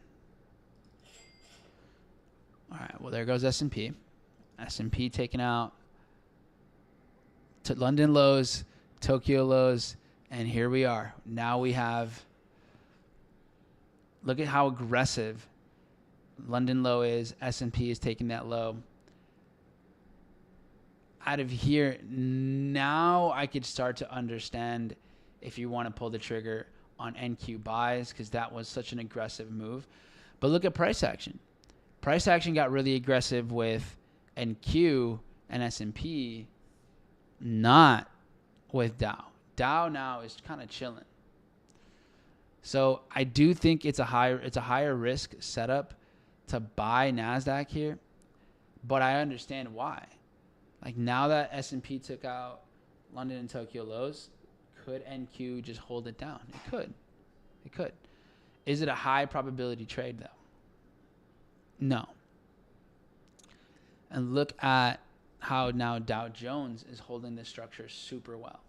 All right. Well, there goes S&P. S&P taking out to London lows, Tokyo lows, and here we are. Now we have, look at how aggressive London low is. S&P is taking that low. Out of here, now I could start to understand if you want to pull the trigger on NQ buys because that was such an aggressive move. But look at price action. Price action got really aggressive with NQ and S&P, not with Dow. Dow now is kind of chilling. So I do think it's a higher risk setup to buy NASDAQ here, but I understand why. Like now that S&P took out London and Tokyo lows, could NQ just hold it down? It could. It could. Is it a high probability trade though? No. And look at how now Dow Jones is holding this structure super well.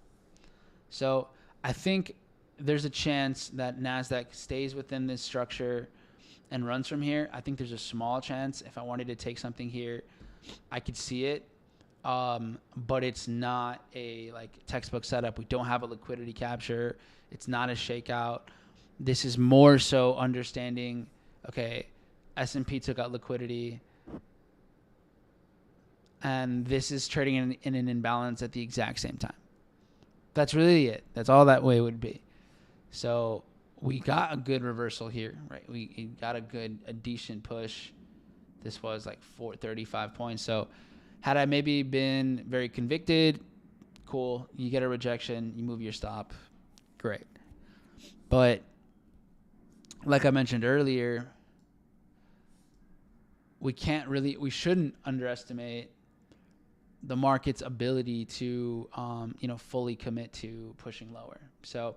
So I think there's a chance that NASDAQ stays within this structure and runs from here. I think there's a small chance if I wanted to take something here, I could see it. But it's not a like textbook setup. We don't have a liquidity capture. It's not a shakeout. This is more so understanding, okay, S&P took out liquidity, and this is trading in an imbalance at the exact same time. That's really it. That's all that way would be. So we got a good reversal here, right? We got a decent push. This was like 435 points. So had I maybe been very convicted, cool. You get a rejection, you move your stop, great. But like I mentioned earlier, we shouldn't underestimate the market's ability to, fully commit to pushing lower. So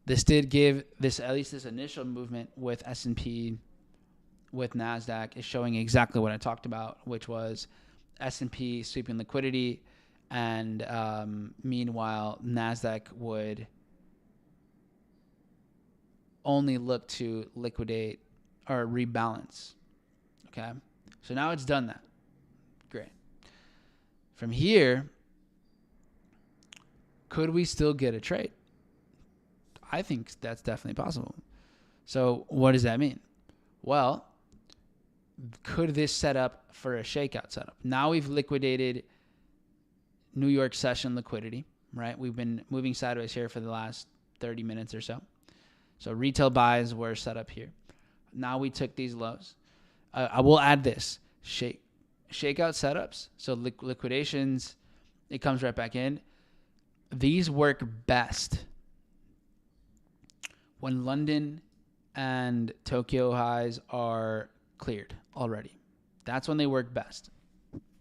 this did give this, at least this initial movement with S&P, with NASDAQ, is showing exactly what I talked about, which was S&P sweeping liquidity, and meanwhile, NASDAQ would only look to liquidate or rebalance. Okay, so now it's done that. Great. From here, could we still get a trade? I think that's definitely possible. So what does that mean? Well, could this set up for a shakeout setup? Now we've liquidated New York session liquidity, right? We've been moving sideways here for the last 30 minutes or so. So retail buys were set up here. Now we took these lows. I will add this. Shakeout setups, so liquidations, it comes right back in. These work best when London and Tokyo highs are cleared already. That's when they work best.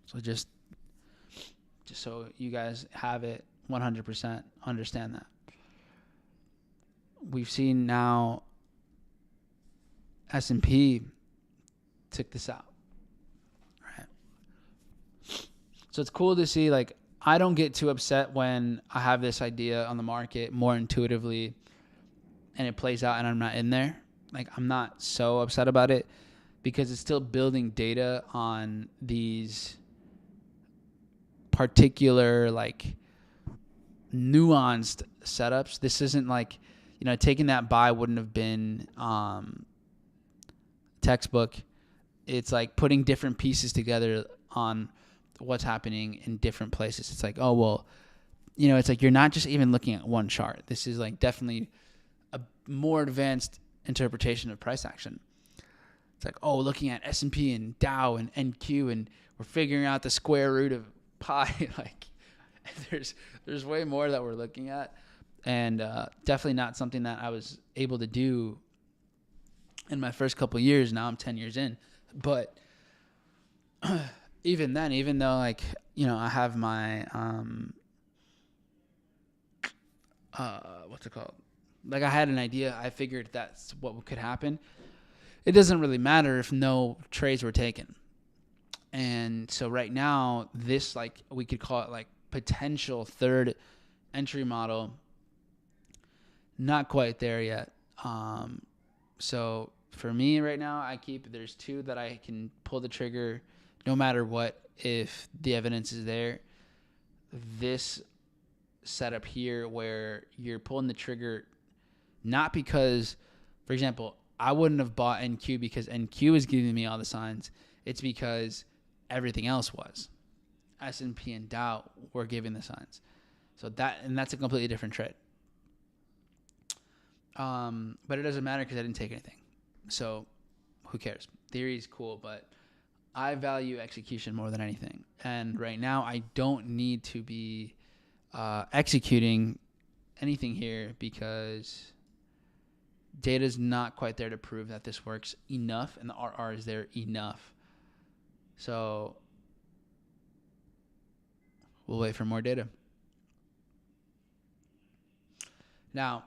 So just so you guys have it 100%, understand that. We've seen now S&P took this out. Right? So it's cool to see, like, I don't get too upset when I have this idea on the market more intuitively and it plays out and I'm not in there. Like, I'm not so upset about it because it's still building data on these particular, like, nuanced setups. This isn't like, taking that buy wouldn't have been textbook. It's like putting different pieces together on what's happening in different places. It's like, oh, well, it's like you're not just even looking at one chart. This is like definitely a more advanced interpretation of price action. It's like, oh, looking at S&P and Dow and NQ, and we're figuring out the square root of pi. Like, there's way more that we're looking at, and definitely not something that I was able to do in my first couple of years. Now I'm 10 years in, but even then, even though, like, I have my what's it called? Like, I had an idea. I figured that's what could happen. It doesn't really matter if no trades were taken. And so right now, this, like, we could call it like potential third entry model. Not quite there yet. So for me right now, there's two that I can pull the trigger no matter what if the evidence is there. This setup here where you're pulling the trigger not because, for example, I wouldn't have bought NQ because NQ is giving me all the signs. It's because everything else was. S&P and Dow were giving the signs. So that's a completely different trade. But it doesn't matter because I didn't take anything. So who cares? Theory is cool, but I value execution more than anything. And right now I don't need to be executing anything here because data's not quite there to prove that this works enough and the RR is there enough. So we'll wait for more data. Now,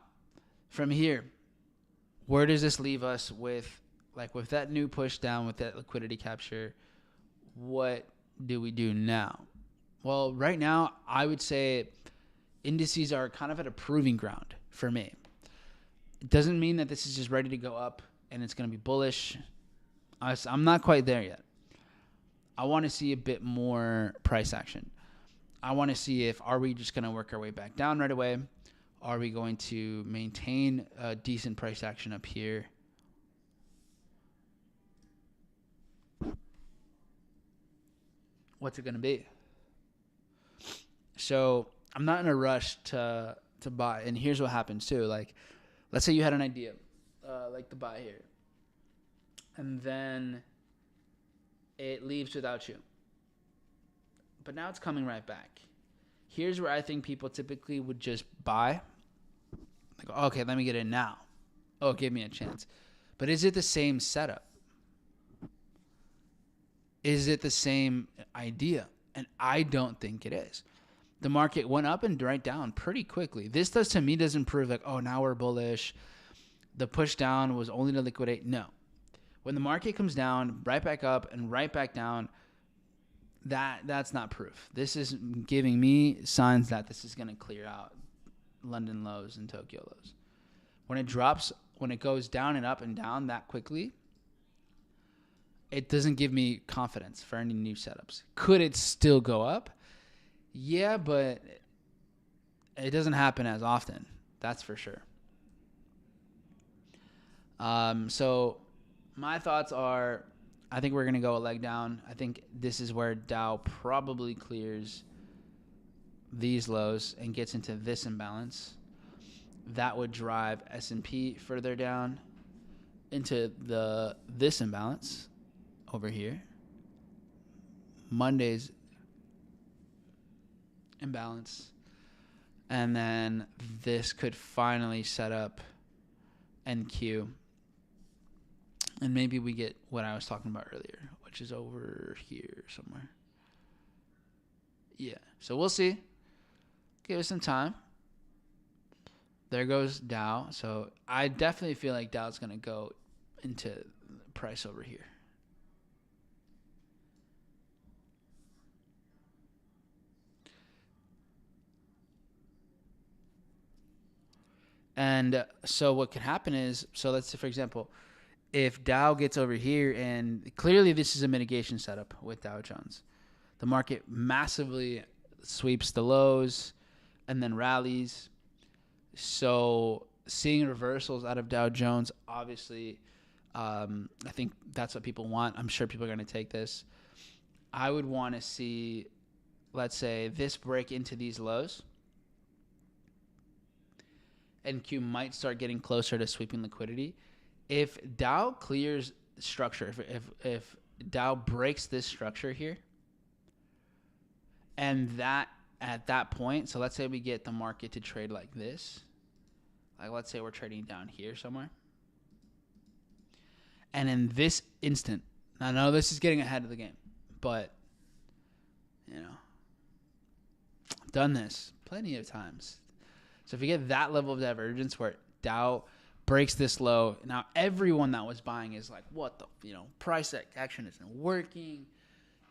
from here, where does this leave us with that new push down, with that liquidity capture? What do we do now? Well, right now, I would say indices are kind of at a proving ground for me. It doesn't mean that this is just ready to go up and it's going to be bullish. I'm not quite there yet. I want to see a bit more price action. I want to see are we just going to work our way back down right away? Are we going to maintain a decent price action up here? What's it going to be? So I'm not in a rush to buy. And here's what happens too. Like, let's say you had an idea, like the buy here, and then it leaves without you. But now it's coming right back. Here's where I think people typically would just buy. Like, okay, let me get in now. Oh, give me a chance. But is it the same setup? Is it the same idea? And I don't think it is. The market went up and right down pretty quickly. This does to me doesn't prove like, oh, now we're bullish. The push down was only to liquidate. No. When the market comes down, right back up and right back down, that's not proof. This is giving me signs that this is going to clear out London lows and Tokyo lows. When it drops, when it goes down and up and down that quickly, it doesn't give me confidence for any new setups. Could it still go up? Yeah, but it doesn't happen as often. That's for sure. So my thoughts are, I think we're going to go a leg down. I think this is where Dow probably clears these lows and gets into this imbalance. That would drive S&P further down into this imbalance over here. Monday's imbalance. And then this could finally set up NQ. And maybe we get what I was talking about earlier, which is over here somewhere. Yeah. So we'll see. Give us some time. There goes Dow. So I definitely feel like Dow's going to go into price over here. And so what could happen is, so let's say, for example, if Dow gets over here, and clearly this is a mitigation setup with Dow Jones. The market massively sweeps the lows and then rallies. So seeing reversals out of Dow Jones, obviously, I think that's what people want. I'm sure people are going to take this. I would want to see, let's say, this break into these lows. NQ might start getting closer to sweeping liquidity. If Dow clears structure, if Dow breaks this structure here, and that at that point, so let's say we get the market to trade like this, like let's say we're trading down here somewhere, and in this instant, I know this is getting ahead of the game, but you know, I've done this plenty of times. So if you get that level of divergence where Dow breaks this low, now everyone that was buying is like, what the, price action isn't working.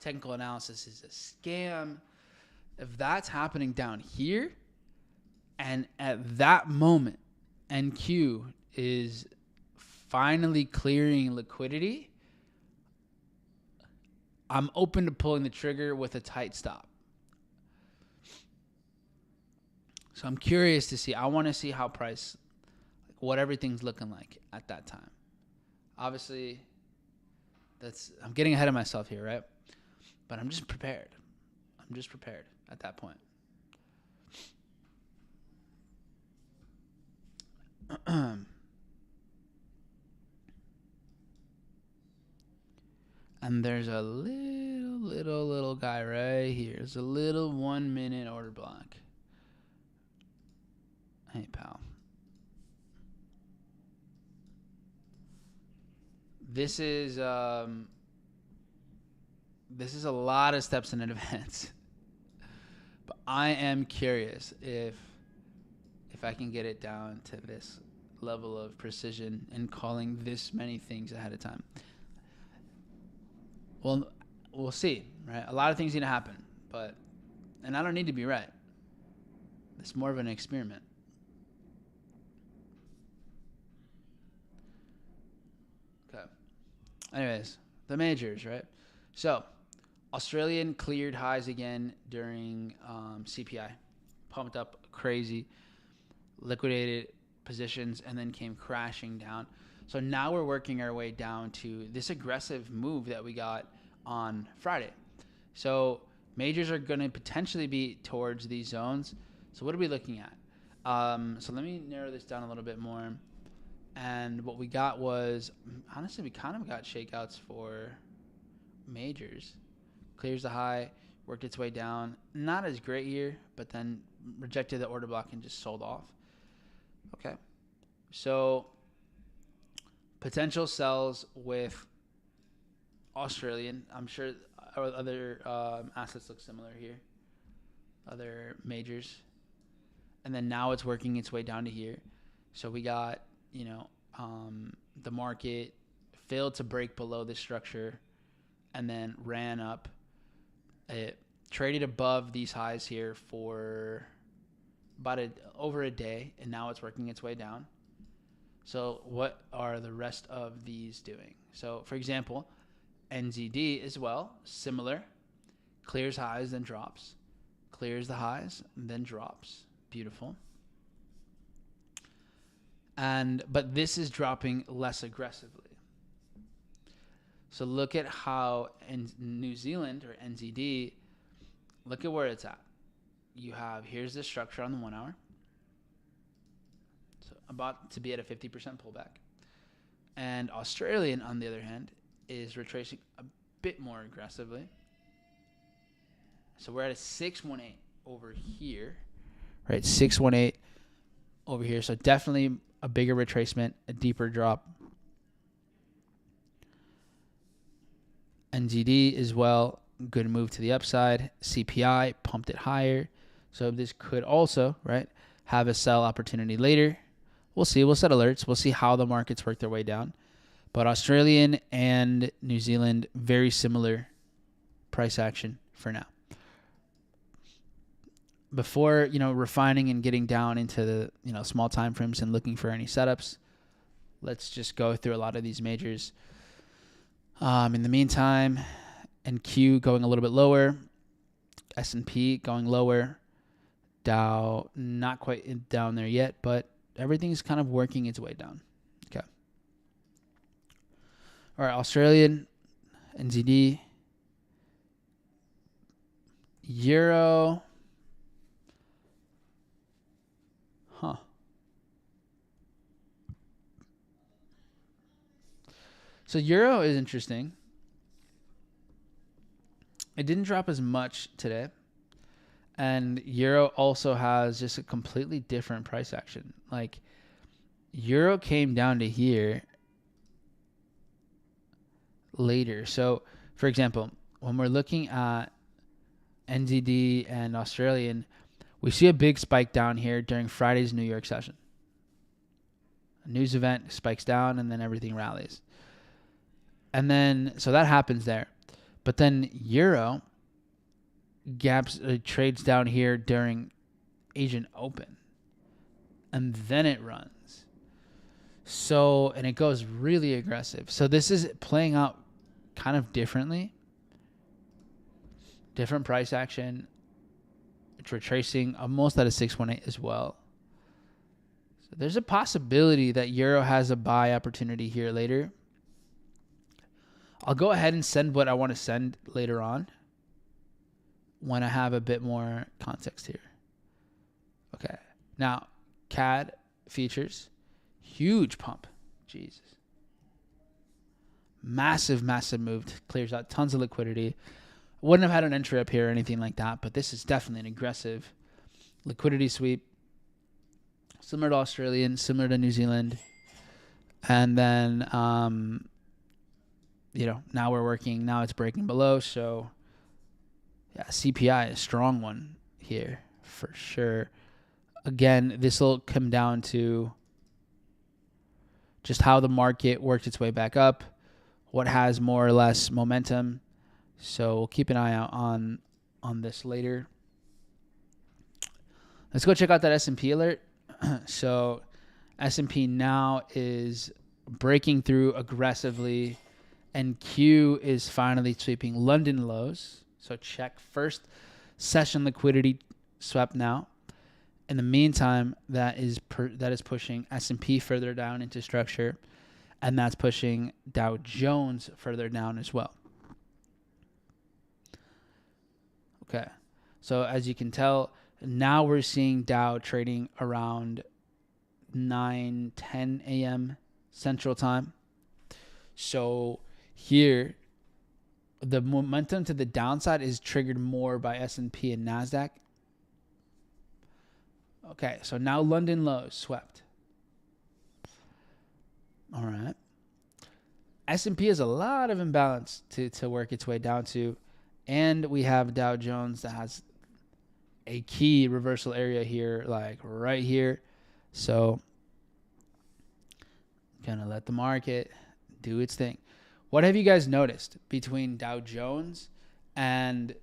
Technical analysis is a scam. If that's happening down here, and at that moment, NQ is finally clearing liquidity, I'm open to pulling the trigger with a tight stop. So I'm curious to see. I want to see how price, what everything's looking like at that time. Obviously, I'm getting ahead of myself here, right? But I'm just prepared. I'm just prepared at that point. And there's a little guy right here. There's a little 1 minute order block. Hey, pal. This is a lot of steps in advance. But I am curious if I can get it down to this level of precision and calling this many things ahead of time. Well, we'll see, right? A lot of things need to happen, and I don't need to be right. It's more of an experiment. Okay. Anyways, the majors, right? So, Australian cleared highs again during CPI. Pumped up crazy. Liquidated positions and then came crashing down. So now we're working our way down to this aggressive move that we got on Friday. So majors are going to potentially be towards these zones. So what are we looking at? So let me narrow this down a little bit more. And what we got was, honestly, we kind of got shakeouts for majors. Clears the high, worked its way down. Not as great here, but then rejected the order block and just sold off. Okay. So potential sells with Australian. I'm sure other assets look similar here. Other majors. And then now it's working its way down to here. So we got, the market failed to break below this structure and then ran up. It traded above these highs here for about over a day, and now it's working its way down. So what are the rest of these doing? So, for example, NZD as well, similar. Clears highs, then drops. Clears the highs, then drops. Beautiful. But this is dropping less aggressively. So look at how in New Zealand or NZD, look at where it's at. You have, here's the structure on the 1 hour. So about to be at a 50% pullback. And Australian, on the other hand, is retracing a bit more aggressively. So we're at a 618 over here. Right, 618 over here. So definitely a bigger retracement, a deeper drop. NZD as well, good move to the upside. CPI pumped it higher. So this could also, right, have a sell opportunity later. We'll see. We'll set alerts. We'll see how the markets work their way down. But Australian and New Zealand, very similar price action for now. Before, refining and getting down into the, small time frames and looking for any setups, let's just go through a lot of these majors. In the meantime, NQ going a little bit lower, S&P going lower, Dow not quite down there yet, but everything's kind of working its way down. Okay. All right, Australian, NZD, Euro. So Euro is interesting. It didn't drop as much today. And Euro also has just a completely different price action. Like, Euro came down to here later. So, for example, when we're looking at NZD and Australian, we see a big spike down here during Friday's New York session. A news event spikes down and then everything rallies. And then, so that happens there. But then Euro trades down here during Asian Open. And then it runs. So, and it goes really aggressive. So this is playing out kind of differently. Different price action. It's retracing almost at a 618 as well. So there's a possibility that Euro has a buy opportunity here later. I'll go ahead and send what I want to send later on when I have a bit more context here. Okay. Now, CAD features. Huge pump. Jesus. Massive, massive move. Clears out tons of liquidity. Wouldn't have had an entry up here or anything like that, but this is definitely an aggressive liquidity sweep. Similar to Australian, similar to New Zealand. And then, now we're working. Now it's breaking below. So, yeah, CPI, a strong one here for sure. Again, this will come down to just how the market worked its way back up, what has more or less momentum. So we'll keep an eye out on this later. Let's go check out that S&P alert. So S&P now is breaking through aggressively, and Q is finally sweeping London lows. So check first session liquidity swept now. In the meantime, that is pushing S&P further down into structure, and that's pushing Dow Jones further down as well. Okay, so as you can tell, now we're seeing Dow trading around 9:10 a.m. Central Time. So here, the momentum to the downside is triggered more by S&P and NASDAQ. Okay, so now London lows swept. All right. S&P has a lot of imbalance to work its way down to. And we have Dow Jones that has a key reversal area here, like right here. So gonna let the market do its thing. What have you guys noticed between Dow Jones and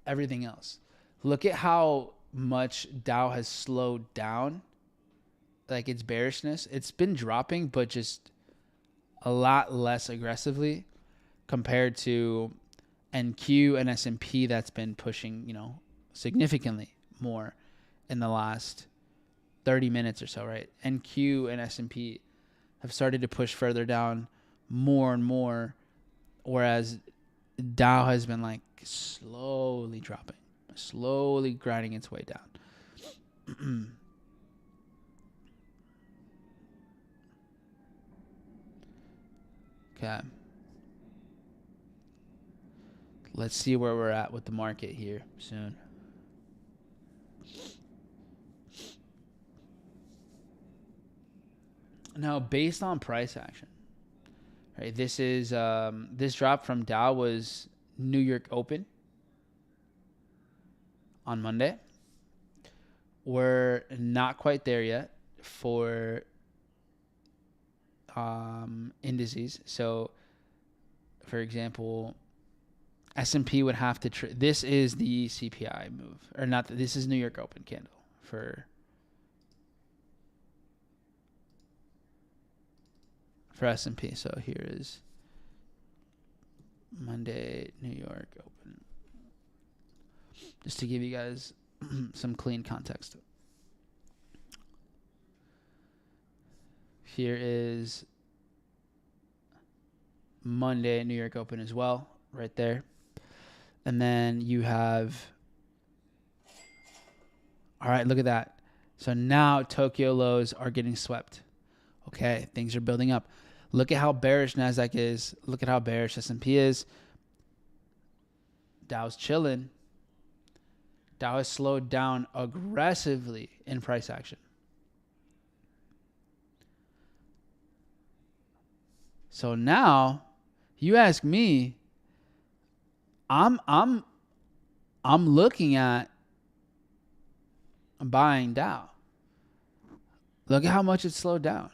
everything else? Look at how much Dow has slowed down, like its bearishness. It's been dropping, but just a lot less aggressively compared to NQ and S&P that's been pushing, significantly more in the last 30 minutes or so, right? NQ and S&P have started to push further down more and more, whereas Dow has been like slowly dropping, slowly grinding its way down. Okay. Let's see where we're at with the market here soon. Now, based on price action, right? This is this drop from Dow was New York Open on Monday. We're not quite there yet for indices. So, for example, S&P would have to this is the CPI move, or not. This is New York Open candle for S&P. So here is Monday New York Open, just to give you guys some clean context. Here is Monday New York Open as well, right there. And then you have, all right, look at that. So now Tokyo lows are getting swept. Okay, things are building up. Look at how bearish NASDAQ is. Look at how bearish S&P is. Dow's chilling. Dow has slowed down aggressively in price action. So now, you ask me, I'm looking at buying Dow. Look at how much it slowed down.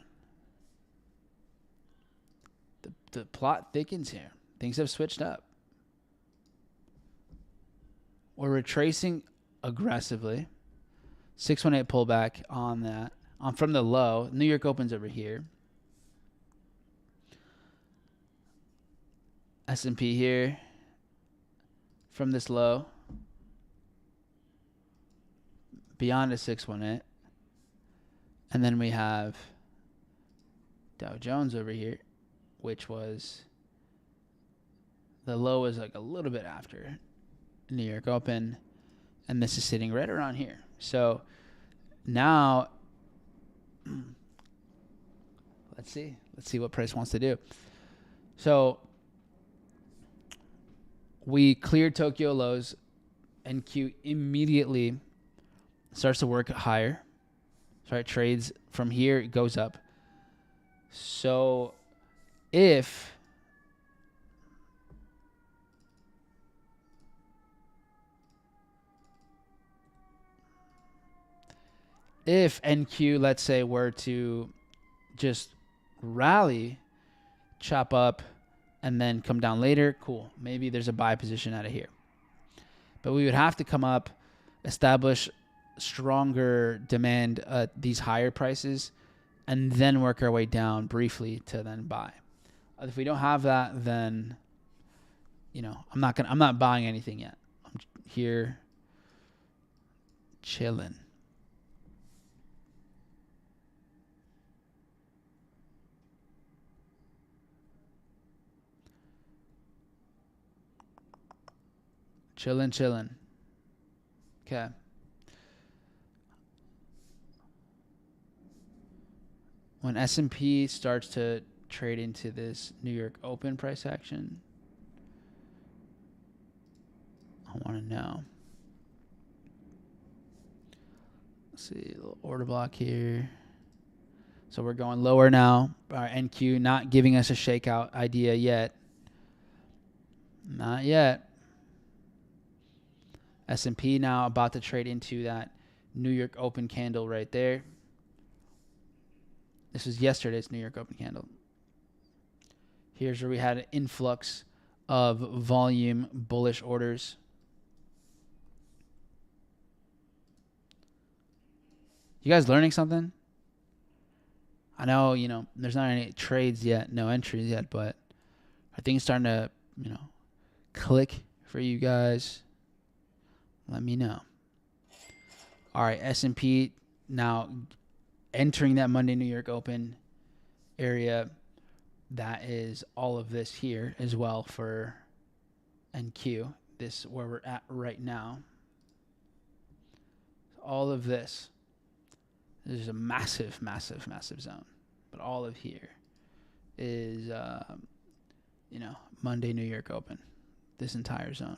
The plot thickens here. Things have switched up. We're retracing aggressively. 618 pullback on that. From the low. New York Open's over here. S&P here. From this low. Beyond a 618. And then we have Dow Jones over here, which was, the low was like a little bit after New York Open, and this is sitting right around here. So now let's see what price wants to do. So we cleared Tokyo lows, and Q immediately starts to work higher. So it trades from here, it goes up. So if NQ, let's say, were to just rally, chop up, and then come down later, cool. Maybe there's a buy position out of here. But we would have to come up, establish stronger demand at these higher prices, and then work our way down briefly to then buy. If we don't have that, then I'm not buying anything yet. I'm here chilling. Chilling. Okay. When S&P starts to trade into this New York Open price action, I want to know. Let's see, a little order block here. So we're going lower now. Our NQ not giving us a shakeout idea yet. Not yet. S&P now about to trade into that New York open candle right there. This was yesterday's New York open candle. Here's where we had an influx of volume bullish orders. You guys learning something? I know, there's not any trades yet, no entries yet, but are things starting to, click for you guys? Let me know. All right, S&P now entering that Monday New York Open area. That is all of this here as well for NQ. This where we're at right now. All of this. There's a massive, massive, massive zone. But all of here is, Monday New York Open. This entire zone.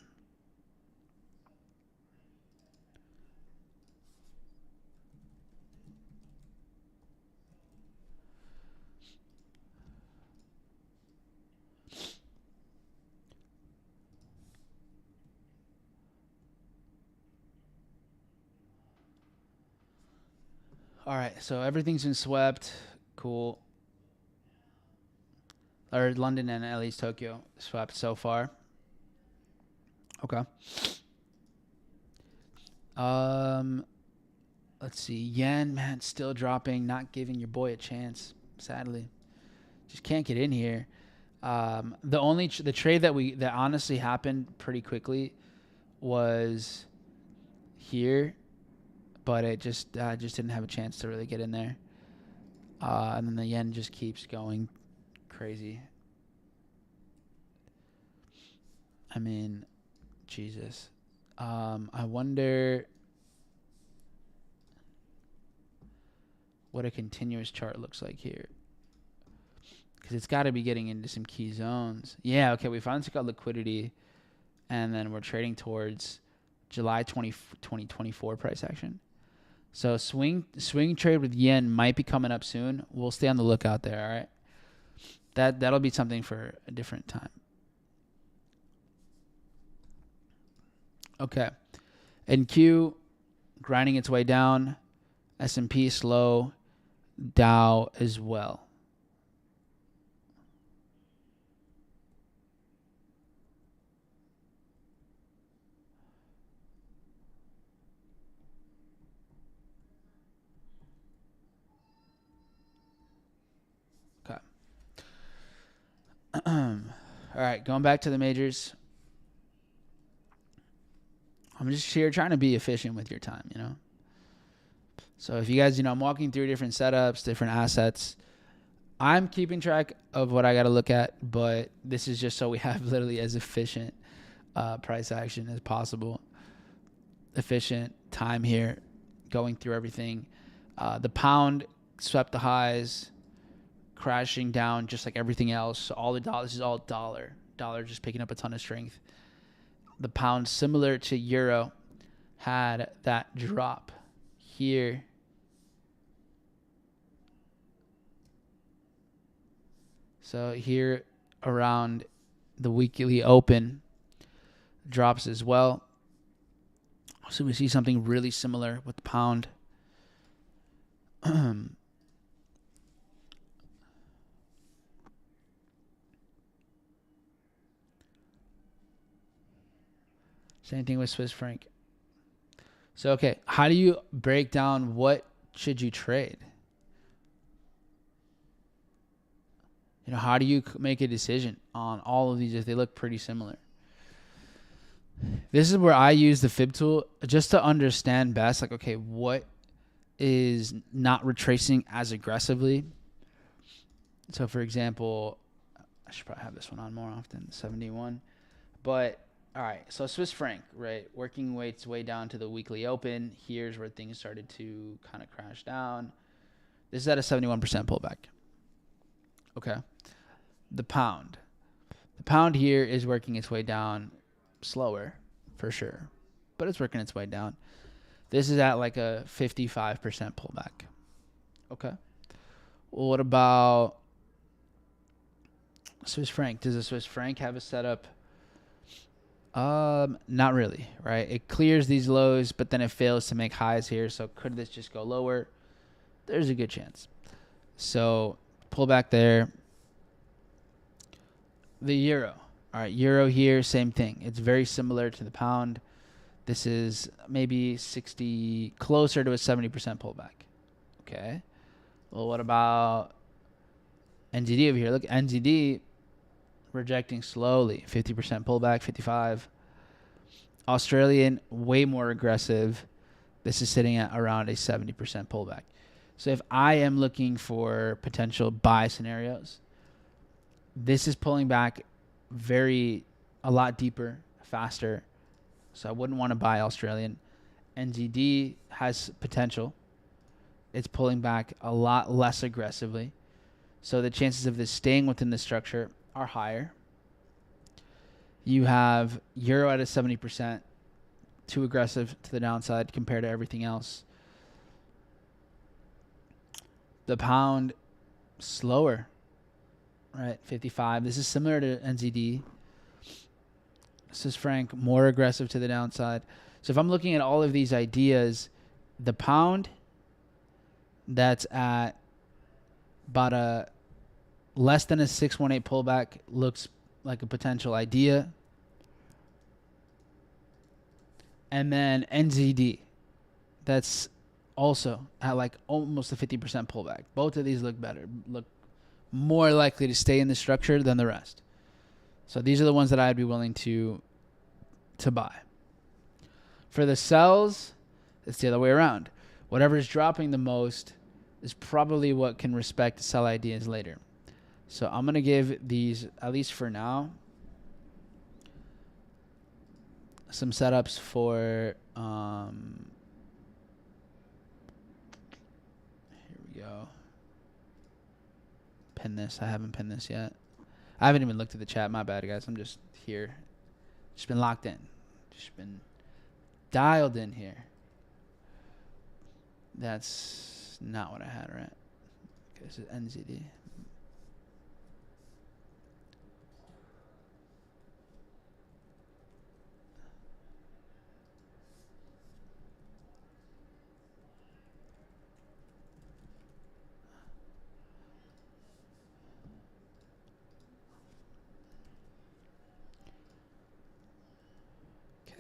All right, so everything's been swept. Cool. Or London and at least Tokyo swept so far. Okay. Let's see. Yen, man, still dropping. Not giving your boy a chance. Sadly, just can't get in here. The trade that honestly happened pretty quickly was here, but it just didn't have a chance to really get in there. And then the yen just keeps going crazy. I mean, Jesus. I wonder what a continuous chart looks like here. Because it's got to be getting into some key zones. Yeah, okay, we finally got liquidity. And then we're trading towards July 2024 price action. So swing trade with yen might be coming up soon. We'll stay on the lookout there, all right? That'll be something for a different time. Okay. NQ grinding its way down. S&P slow. Dow as well. Okay. All right, going back to the majors. I'm just here trying to be efficient with your time, So if you guys, I'm walking through different setups, different assets. I'm keeping track of what I got to look at, but this is just so we have literally as efficient price action as possible. Efficient time here, going through everything. The pound swept the highs, crashing down just like everything else. So all the dollars, this is all dollar. Dollar just picking up a ton of strength. The pound, similar to euro, had that drop here. So here around the weekly open drops as well. So we see something really similar with the pound. Same thing with Swiss franc. So, okay, how do you break down what should you trade? How do you make a decision on all of these if they look pretty similar? This is where I use the fib tool just to understand best, like, okay, what is not retracing as aggressively? So, for example, I should probably have this one on more often, 71. But, all right, so Swiss franc, right, working its way down to the weekly open. Here's where things started to kind of crash down. This is at a 71% pullback. Okay. The pound. The pound here is working its way down slower, for sure. But it's working its way down. This is at like a 55% pullback. Okay. What about Swiss franc? Does the Swiss franc have a setup? Not really, right? It clears these lows, but then it fails to make highs here. So could this just go lower? There's a good chance. So pull back there. The euro. All right, euro here, same thing. It's very similar to the pound. This is maybe 60, closer to a 70% pullback. Okay. Well, what about NZD over here? Look, NZD rejecting slowly. 50% pullback, 55. Australian, way more aggressive. This is sitting at around a 70% pullback. So if I am looking for potential buy scenarios, this is pulling back a lot deeper, faster. So I wouldn't want to buy Australian. NZD has potential. It's pulling back a lot less aggressively. So the chances of this staying within the structure are higher. You have euro at a 70%, too aggressive to the downside compared to everything else. The pound, slower, right? 55. This is similar to NZD. Swiss franc, more aggressive to the downside. So if I'm looking at all of these ideas, the pound, that's at about a less than a 618 pullback, looks like a potential idea. And then NZD, that's also at like almost a 50% pullback. Both of these look better, look more likely to stay in the structure than the rest. So these are the ones that I'd be willing to buy. For the sells, it's the other way around. Whatever is dropping the most is probably what can respect sell ideas later. So I'm going to give these, at least for now, some setups for here we go. Pin this. I haven't pinned this yet. I haven't even looked at the chat. My bad, guys. I'm just here. Just been locked in. Just been dialed in here. That's not what I had, right? Okay, this is NZD.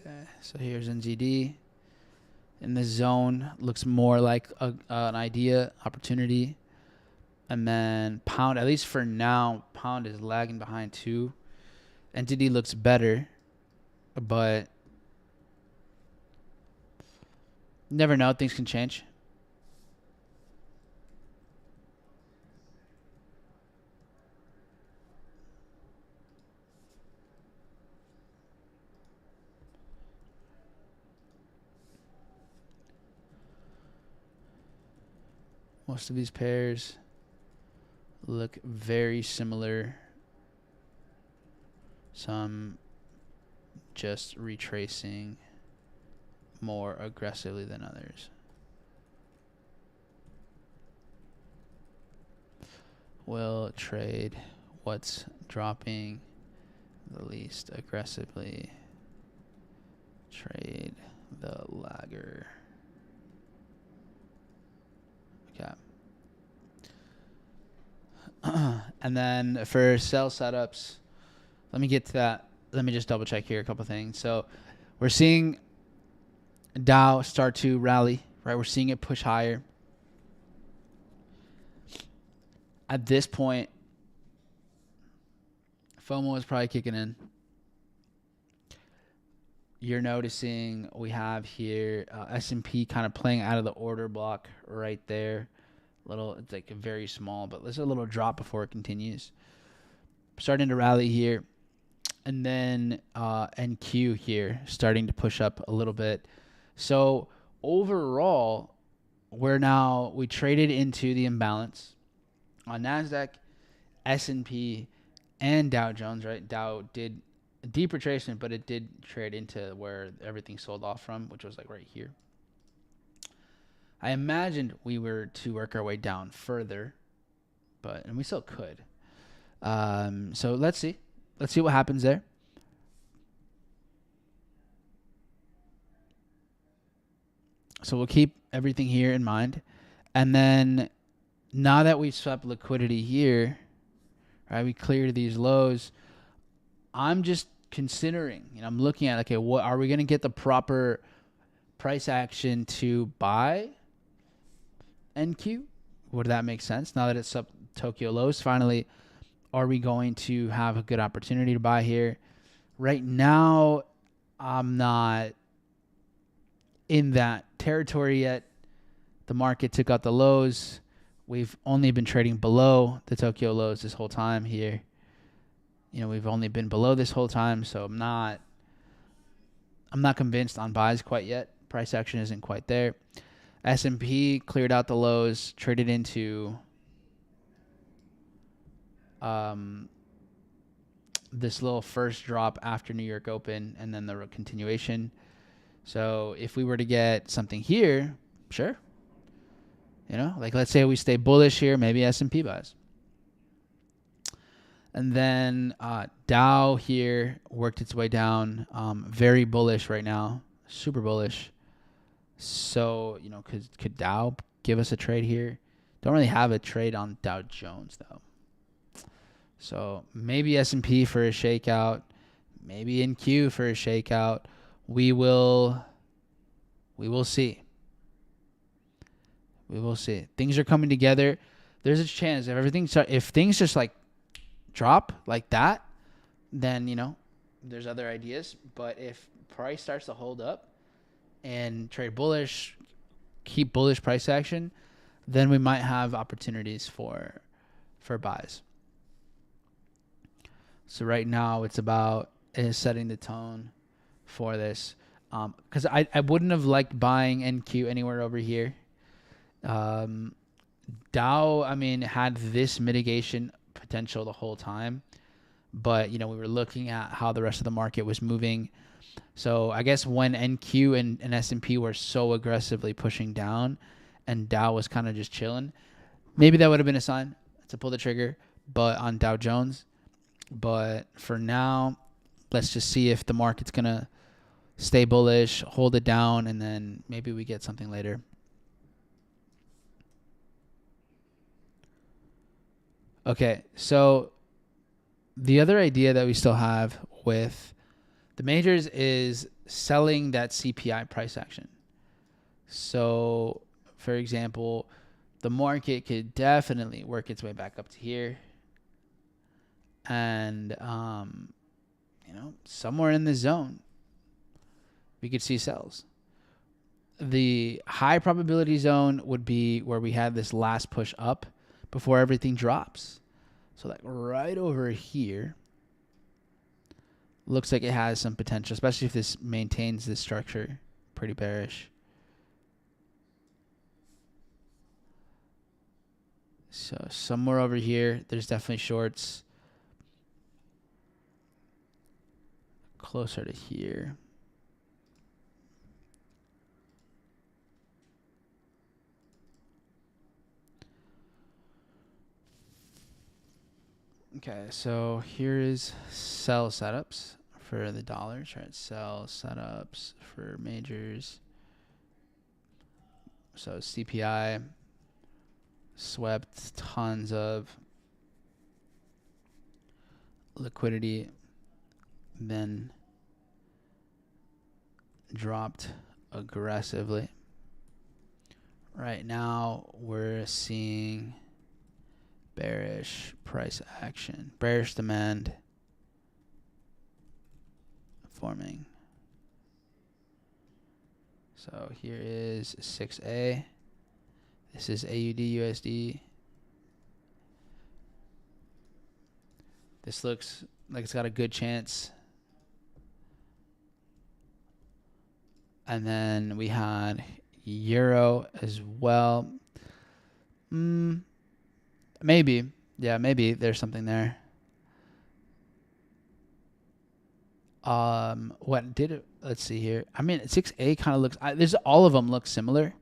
Okay, so here's NZD. In the zone, looks more like an idea, opportunity. And then pound, at least for now, pound is lagging behind too. NZD looks better, but never know. Things can change. Most of these pairs look very similar. Some just retracing more aggressively than others. Will trade what's dropping the least aggressively. Trade the lagger. Okay. And then for sell setups, let me get to that. Let me just double check here a couple things. So we're seeing Dow start to rally, right? We're seeing it push higher. At this point, FOMO is probably kicking in. You're noticing we have here S&P kind of playing out of the order block right there. It's like a very small, but there's a little drop before it continues. Starting to rally here. And then NQ here starting to push up a little bit. So overall, we traded into the imbalance on NASDAQ, S&P, and Dow Jones, right? Dow did a deep retracement, but it did trade into where everything sold off from, which was like right here. I imagined we were to work our way down further, and we still could. So let's see what happens there. So we'll keep everything here in mind. And then now that we've swept liquidity here, right, we cleared these lows, I'm just considering, I'm looking at, okay, what are we going to get the proper price action to buy NQ? Would that make sense? Now that it's sub Tokyo lows, finally, are we going to have a good opportunity to buy here? Right now, I'm not in that territory yet. The market took out the lows. We've only been trading below the Tokyo lows this whole time here. We've only been below this whole time, so I'm not convinced on buys quite yet. Price action isn't quite there. S&P cleared out the lows, traded into this little first drop after New York Open and then the continuation. So if we were to get something here, sure. Like let's say we stay bullish here, maybe S&P buys. And then Dow here worked its way down, very bullish right now, super bullish. So, could Dow give us a trade here? Don't really have a trade on Dow Jones though. So maybe S&P for a shakeout, maybe NQ for a shakeout. We will see. We will see. Things are coming together. There's a chance if things just like drop like that, then there's other ideas. But if price starts to hold up and trade bullish, keep bullish price action, then we might have opportunities for buys. So right now it's setting the tone for this. Because I wouldn't have liked buying NQ anywhere over here. Dow, had this mitigation potential the whole time. But, we were looking at how the rest of the market was moving. So I guess when NQ and S&P were so aggressively pushing down and Dow was kind of just chilling, maybe that would have been a sign to pull the trigger on Dow Jones. But for now, let's just see if the market's going to stay bullish, hold it down, and then maybe we get something later. Okay, so the other idea that we still have with the majors is selling that CPI price action. So, for example, the market could definitely work its way back up to here. And, somewhere in the zone, we could see sells. The high probability zone would be where we had this last push up before everything drops. So like right over here, looks like it has some potential, especially if this maintains this structure. Pretty bearish. So somewhere over here, there's definitely shorts. Closer to here. Okay, so here is sell setups for the dollars, right? Sell setups for majors. So CPI swept tons of liquidity, then dropped aggressively. Right now, we're seeing bearish price action, bearish demand forming. So here is 6A. This is AUD USD. This looks like it's got a good chance. And then we had Euro as well. Maybe. Yeah, maybe there's something there. What did it? Let's see here. 6A kind of looks. All of them look similar.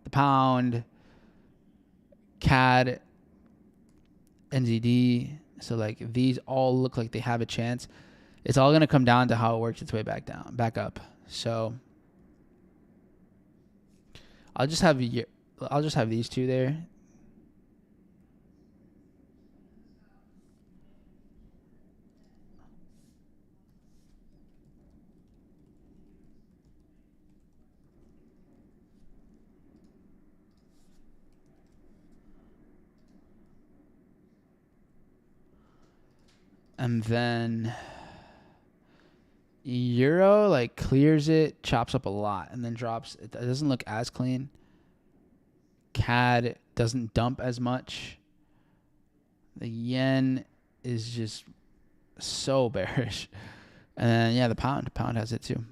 The pound, CAD, NZD. So like these all look like they have a chance. It's all going to come down to how it works its way back up. So I'll just have these two there. And then Euro like clears it, chops up a lot, and then drops. It doesn't look as clean. CAD doesn't dump as much. The yen is just so bearish. And then, yeah, the pound. Pound has it too.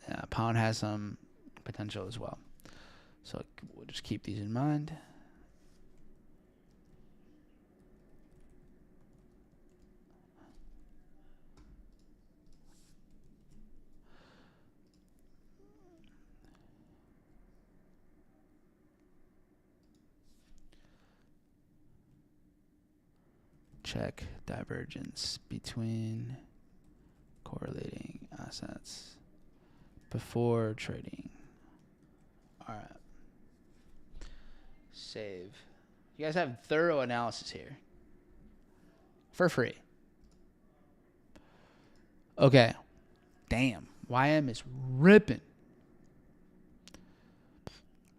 Yeah, pound has some potential as well. So we'll just keep these in mind. Check divergence between correlating assets before trading. All right. Save. You guys have thorough analysis here for free. Okay. Damn. YM is ripping.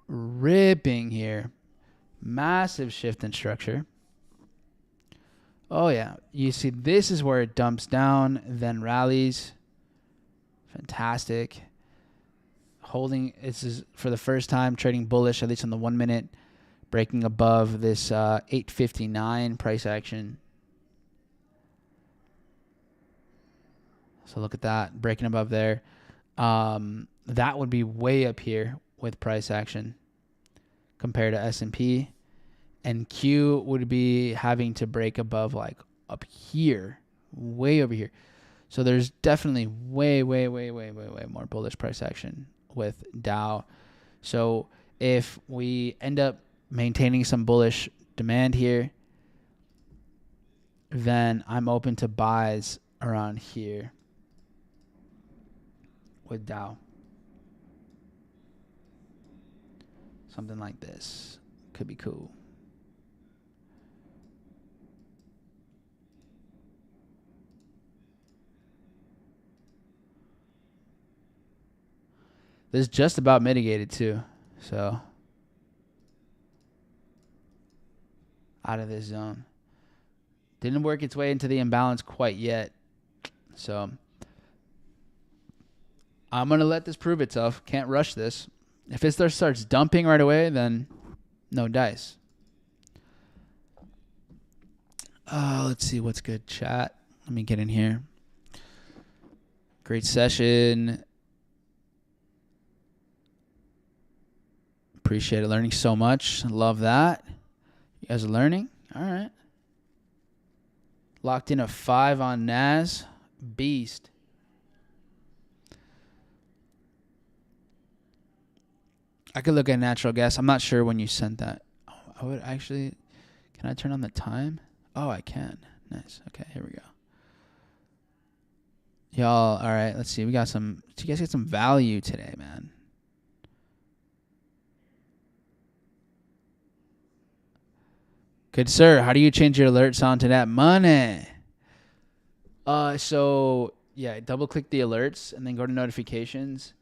Ripping here. Massive shift in structure. Oh, yeah. You see, this is where it dumps down, then rallies. Fantastic. Holding, this is for the first time trading bullish, at least on the 1 minute, breaking above this 859 price action. So look at that, breaking above there. That would be way up here with price action compared to S&P. And Q would be having to break above like up here, way over here. So there's definitely way more bullish price action with Dow. So if we end up maintaining some bullish demand here, then I'm open to buys around here with Dow. Something like this could be cool. This is just about mitigated too. So out of this zone. Didn't work its way into the imbalance quite yet. So I'm going to let this prove itself. Can't rush this. If it starts dumping right away, then no dice. Let's see what's good, chat. Let me get in here. Great session. Appreciate it. Learning so much. Love that. You guys are learning? All right. Locked in a 5 on NAS. Beast. I could look at natural gas. I'm not sure when you sent that. Oh, I would actually. Can I turn on the time? Oh, I can. Nice. Okay, here we go. Y'all, all right. Let's see. We got some. You guys get some value today, man. Good sir, how do you change your alerts onto that money? So yeah, double click the alerts and then go to notifications.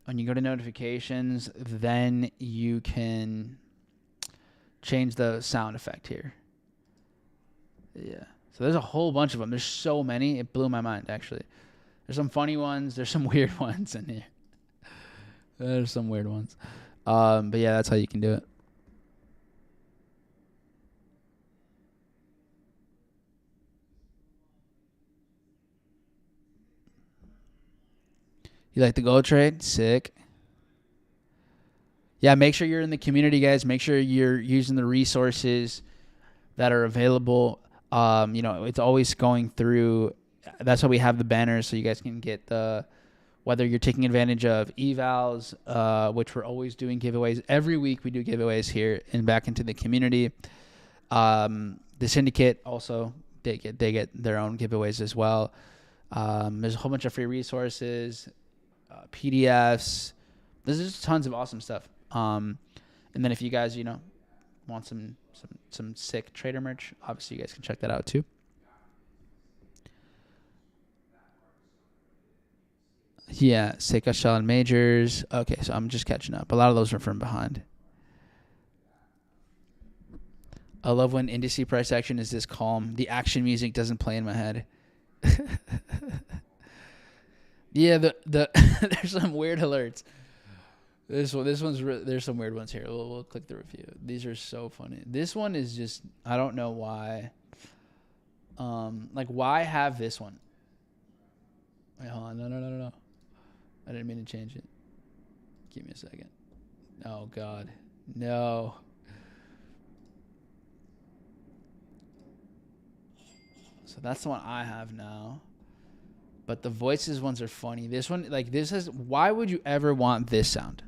When you go to notifications, then you can change the sound effect here. Yeah. So there's a whole bunch of them. There's so many. It blew my mind, actually. There's some funny ones. There's some weird ones in here. There's some weird ones. But yeah, that's how you can do it. You like the gold trade? Sick. Yeah, make sure you're in the community, guys. Make sure you're using the resources that are available. It's always going through. That's why we have the banners, so you guys can get the whether you're taking advantage of evals, which we're always doing giveaways. Every week we do giveaways here and back into the community. The syndicate also, they get their own giveaways as well. There's a whole bunch of free resources, PDFs. There's just tons of awesome stuff. And then if you guys, want some sick trader merch, obviously you guys can check that out too. Yeah, Seika Shell and Majors. Okay, so I'm just catching up. A lot of those are from behind. I love when indice price action is this calm. The action music doesn't play in my head. Yeah, the there's some weird alerts. There's some weird ones here. We'll click the review. These are so funny. This one is just, I don't know why. Why have this one? Wait, hold on. No. I didn't mean to change it. Give me a second. Oh God, no. So that's the one I have now. But the voices ones are funny. This one, this is, why would you ever want this sound?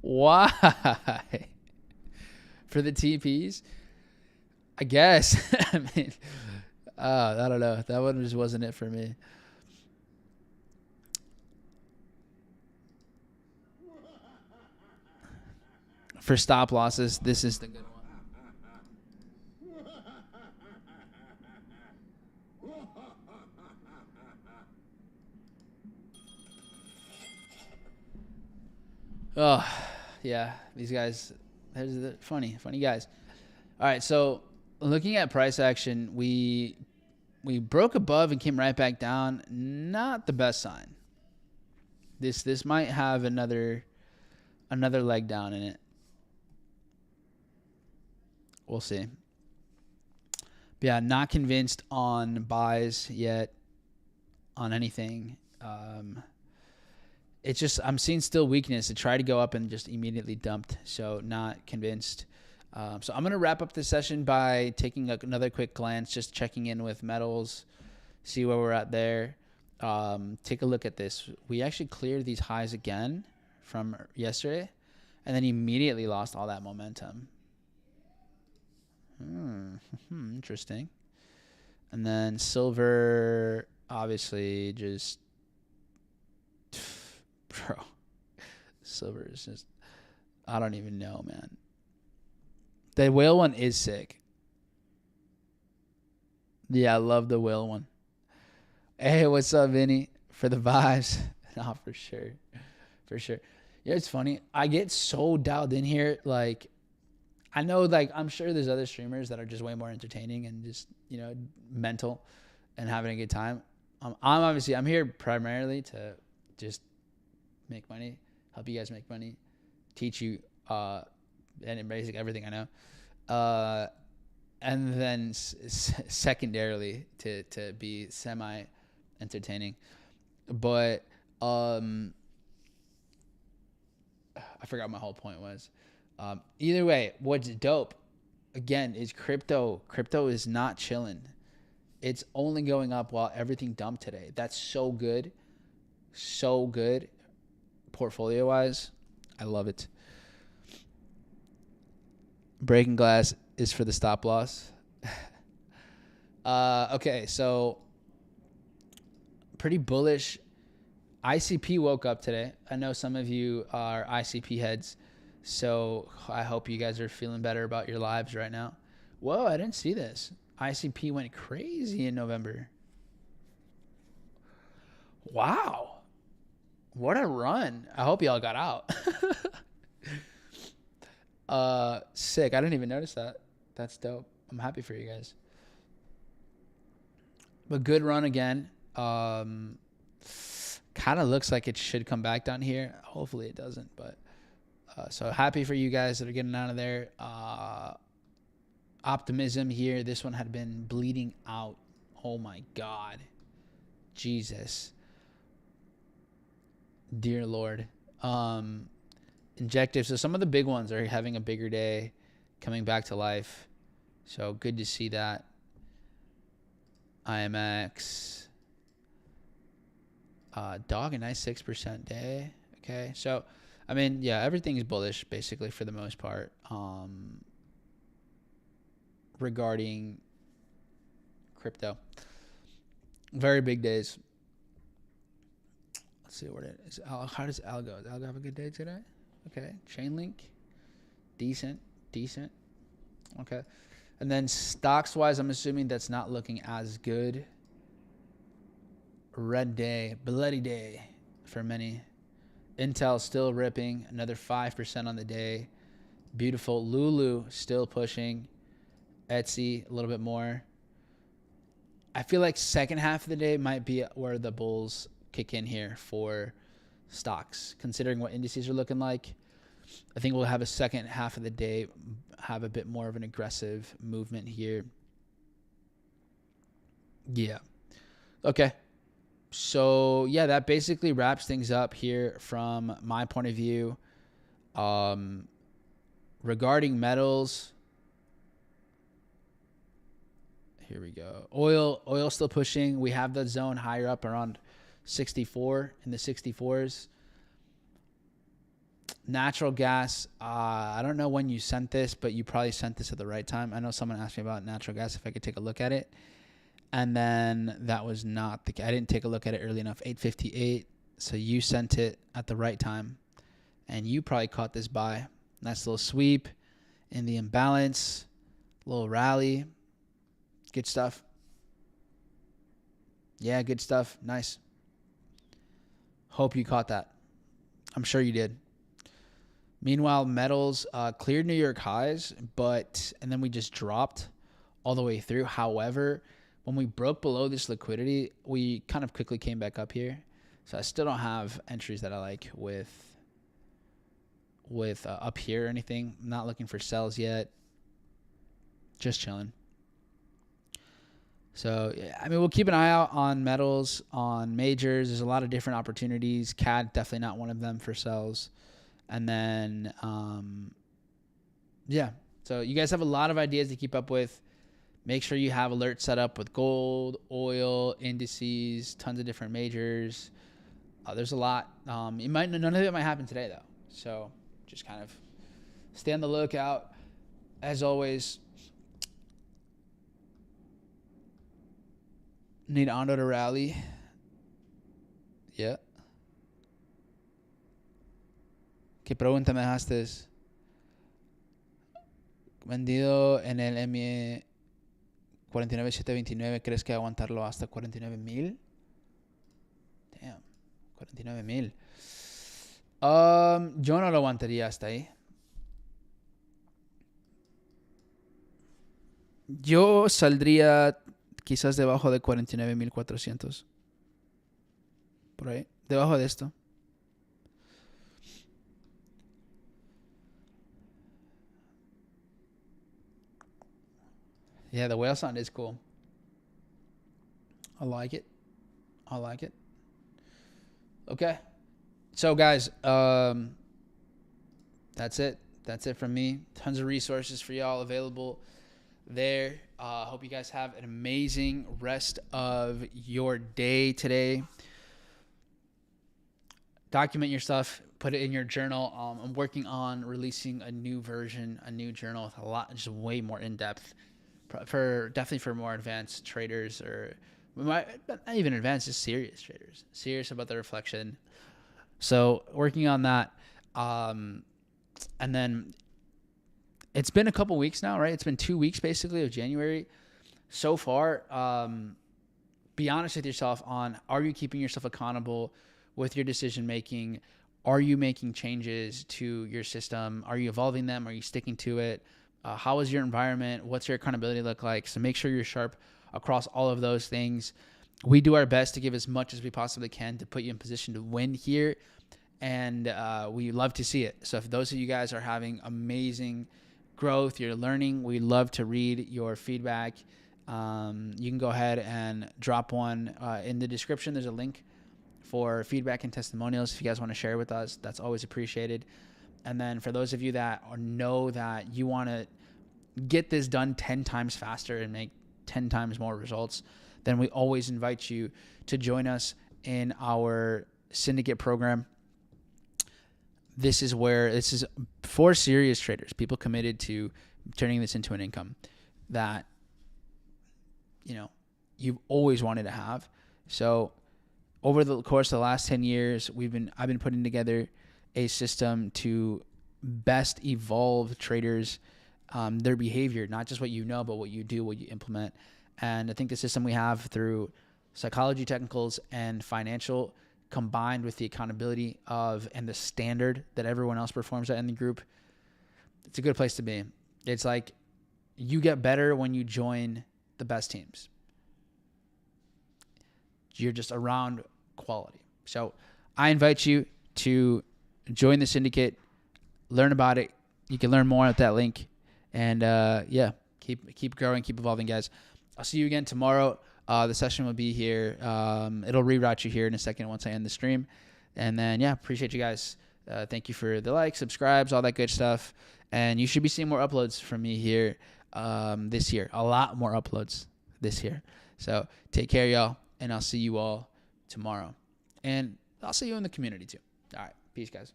Why? For the TPs? I guess. I mean, I don't know. That one just wasn't it for me. For stop losses, this is the good one. Oh, yeah. These guys, they're funny guys. All right, so looking at price action, we broke above and came right back down. Not the best sign. This might have another leg down in it. We'll see. But yeah, not convinced on buys yet on anything. It's just, I'm seeing still weakness. It tried to go up and just immediately dumped. So not convinced. So I'm going to wrap up this session by taking another quick glance, just checking in with metals, see where we're at there. Take a look at this. We actually cleared these highs again from yesterday and then immediately lost all that momentum. Interesting. And then silver, obviously, just, bro, silver is just, I don't even know, man. The whale one is sick. Yeah, I love the whale one. Hey, what's up, Vinny? For the vibes. No, for sure. For sure. Yeah, it's funny. I get so dialed in here. I know, I'm sure there's other streamers that are just way more entertaining and just, mental and having a good time. I'm here primarily to just make money, help you guys make money, teach you, and basically everything I know. And then secondarily to be semi entertaining. But I forgot what my whole point was. Either way, what's dope again is crypto. Crypto is not chilling. It's only going up while everything dumped today. That's so good. So good. Portfolio wise, I love it. Breaking glass is for the stop loss. Okay, so pretty bullish. ICP woke up today. I know some of you are ICP heads, so I hope you guys are feeling better about your lives right now. Whoa, I didn't see this. ICP went crazy in November. Wow. What a run. I hope y'all got out. Sick. I didn't even notice that. That's dope. I'm happy for you guys. But good run again. Kind of looks like it should come back down here. Hopefully it doesn't. But so happy for you guys that are getting out of there. Optimism here. This one had been bleeding out. Oh my God. Jesus. Dear Lord. Injective. So some of the big ones are having a bigger day, coming back to life. So good to see that. IMX. Dog, a nice 6% day. Okay. So, I mean, yeah, everything is bullish basically for the most part. Regarding crypto. Very big days. Let's see what it is. How does Al go? Does Al have a good day today? Okay. Chainlink. Decent. Okay. And then stocks wise, I'm assuming that's not looking as good. Red day, bloody day for many. Intel still ripping, another 5% on the day. Beautiful. Lulu still pushing. Etsy a little bit more. I feel like second half of the day might be where the bulls kick in here for stocks, considering what indices are looking like. I think we'll have a second half of the day have a bit more of an aggressive movement here. Yeah. Okay. So, yeah, that basically wraps things up here from my point of view. Regarding metals, here we go. Oil still pushing. We have the zone higher up around 64 in the 64s. Natural gas, I don't know when you sent this, but you probably sent this at the right time. I know someone asked me about natural gas, if I could take a look at it. And then that was not the case. I didn't take a look at it early enough. 8:58. So you sent it at the right time. And you probably caught this buy. Nice little sweep in the imbalance. Little rally. Good stuff. Yeah, good stuff. Nice. Hope you caught that. I'm sure you did. Meanwhile, metals cleared New York highs, and then we just dropped all the way through. However, when we broke below this liquidity, we kind of quickly came back up here. So I still don't have entries that I like with up here or anything. I'm not looking for sells yet. Just chilling. So, yeah, I mean, we'll keep an eye out on metals, on majors. There's a lot of different opportunities. CAD, definitely not one of them for sells. And then, yeah. So you guys have a lot of ideas to keep up with. Make sure you have alerts set up with gold, oil, indices, tons of different majors. There's a lot. None of it might happen today, though. So just kind of stay on the lookout. As always, need Ando to rally. Yeah. ¿Qué pregunta me dejaste? Vendido en el ME 49,729, ¿crees que aguantarlo hasta 49,000? Damn, 49,000. Yo no lo aguantaría hasta ahí. Yo saldría quizás debajo de 49,400. Por ahí, debajo de esto. Yeah, the whale sound is cool. I like it. Okay. So, guys, that's it. That's it from me. Tons of resources for y'all available there. Hope you guys have an amazing rest of your day today. Document your stuff. Put it in your journal. I'm working on releasing a new version, a new journal with a lot, just way more in-depth. Definitely for more advanced traders, or not even advanced, just serious traders, serious about the reflection. So working on that. And then it's been a couple weeks now, right? It's been 2 weeks basically of January so far. Be honest with yourself on, are you keeping yourself accountable with your decision making? Are you making changes to your system? Are you evolving them? Are you sticking to it? How is your environment? What's your accountability look like? So make sure you're sharp across all of those things. We do our best to give as much as we possibly can to put you in position to win here. And we love to see it. So if those of you guys are having amazing growth, you're learning, we love to read your feedback. You can go ahead and drop one in the description. There's a link for feedback and testimonials. If you guys want to share with us, that's always appreciated. And then for those of you that know that you want to get this done 10 times faster and make 10 times more results, then we always invite you to join us in our syndicate program. This is for serious traders, people committed to turning this into an income that, you've always wanted to have. So over the course of the last 10 years, I've been putting together a system to best evolve traders, their behavior, not just what you know, but what you do, what you implement. And I think the system we have through psychology technicals and financial, combined with the accountability and the standard that everyone else performs at in the group, it's a good place to be. It's like you get better when you join the best teams. You're just around quality. So I invite you to join the syndicate, learn about it. You can learn more at that link. And keep growing, keep evolving, guys. I'll see you again tomorrow. The session will be here. It'll reroute you here in a second once I end the stream. And then, appreciate you guys. Thank you for the likes, subscribes, all that good stuff. And you should be seeing more uploads from me here this year. A lot more uploads this year. So take care, y'all. And I'll see you all tomorrow. And I'll see you in the community too. All right. Peace, guys.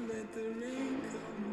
Let the rain come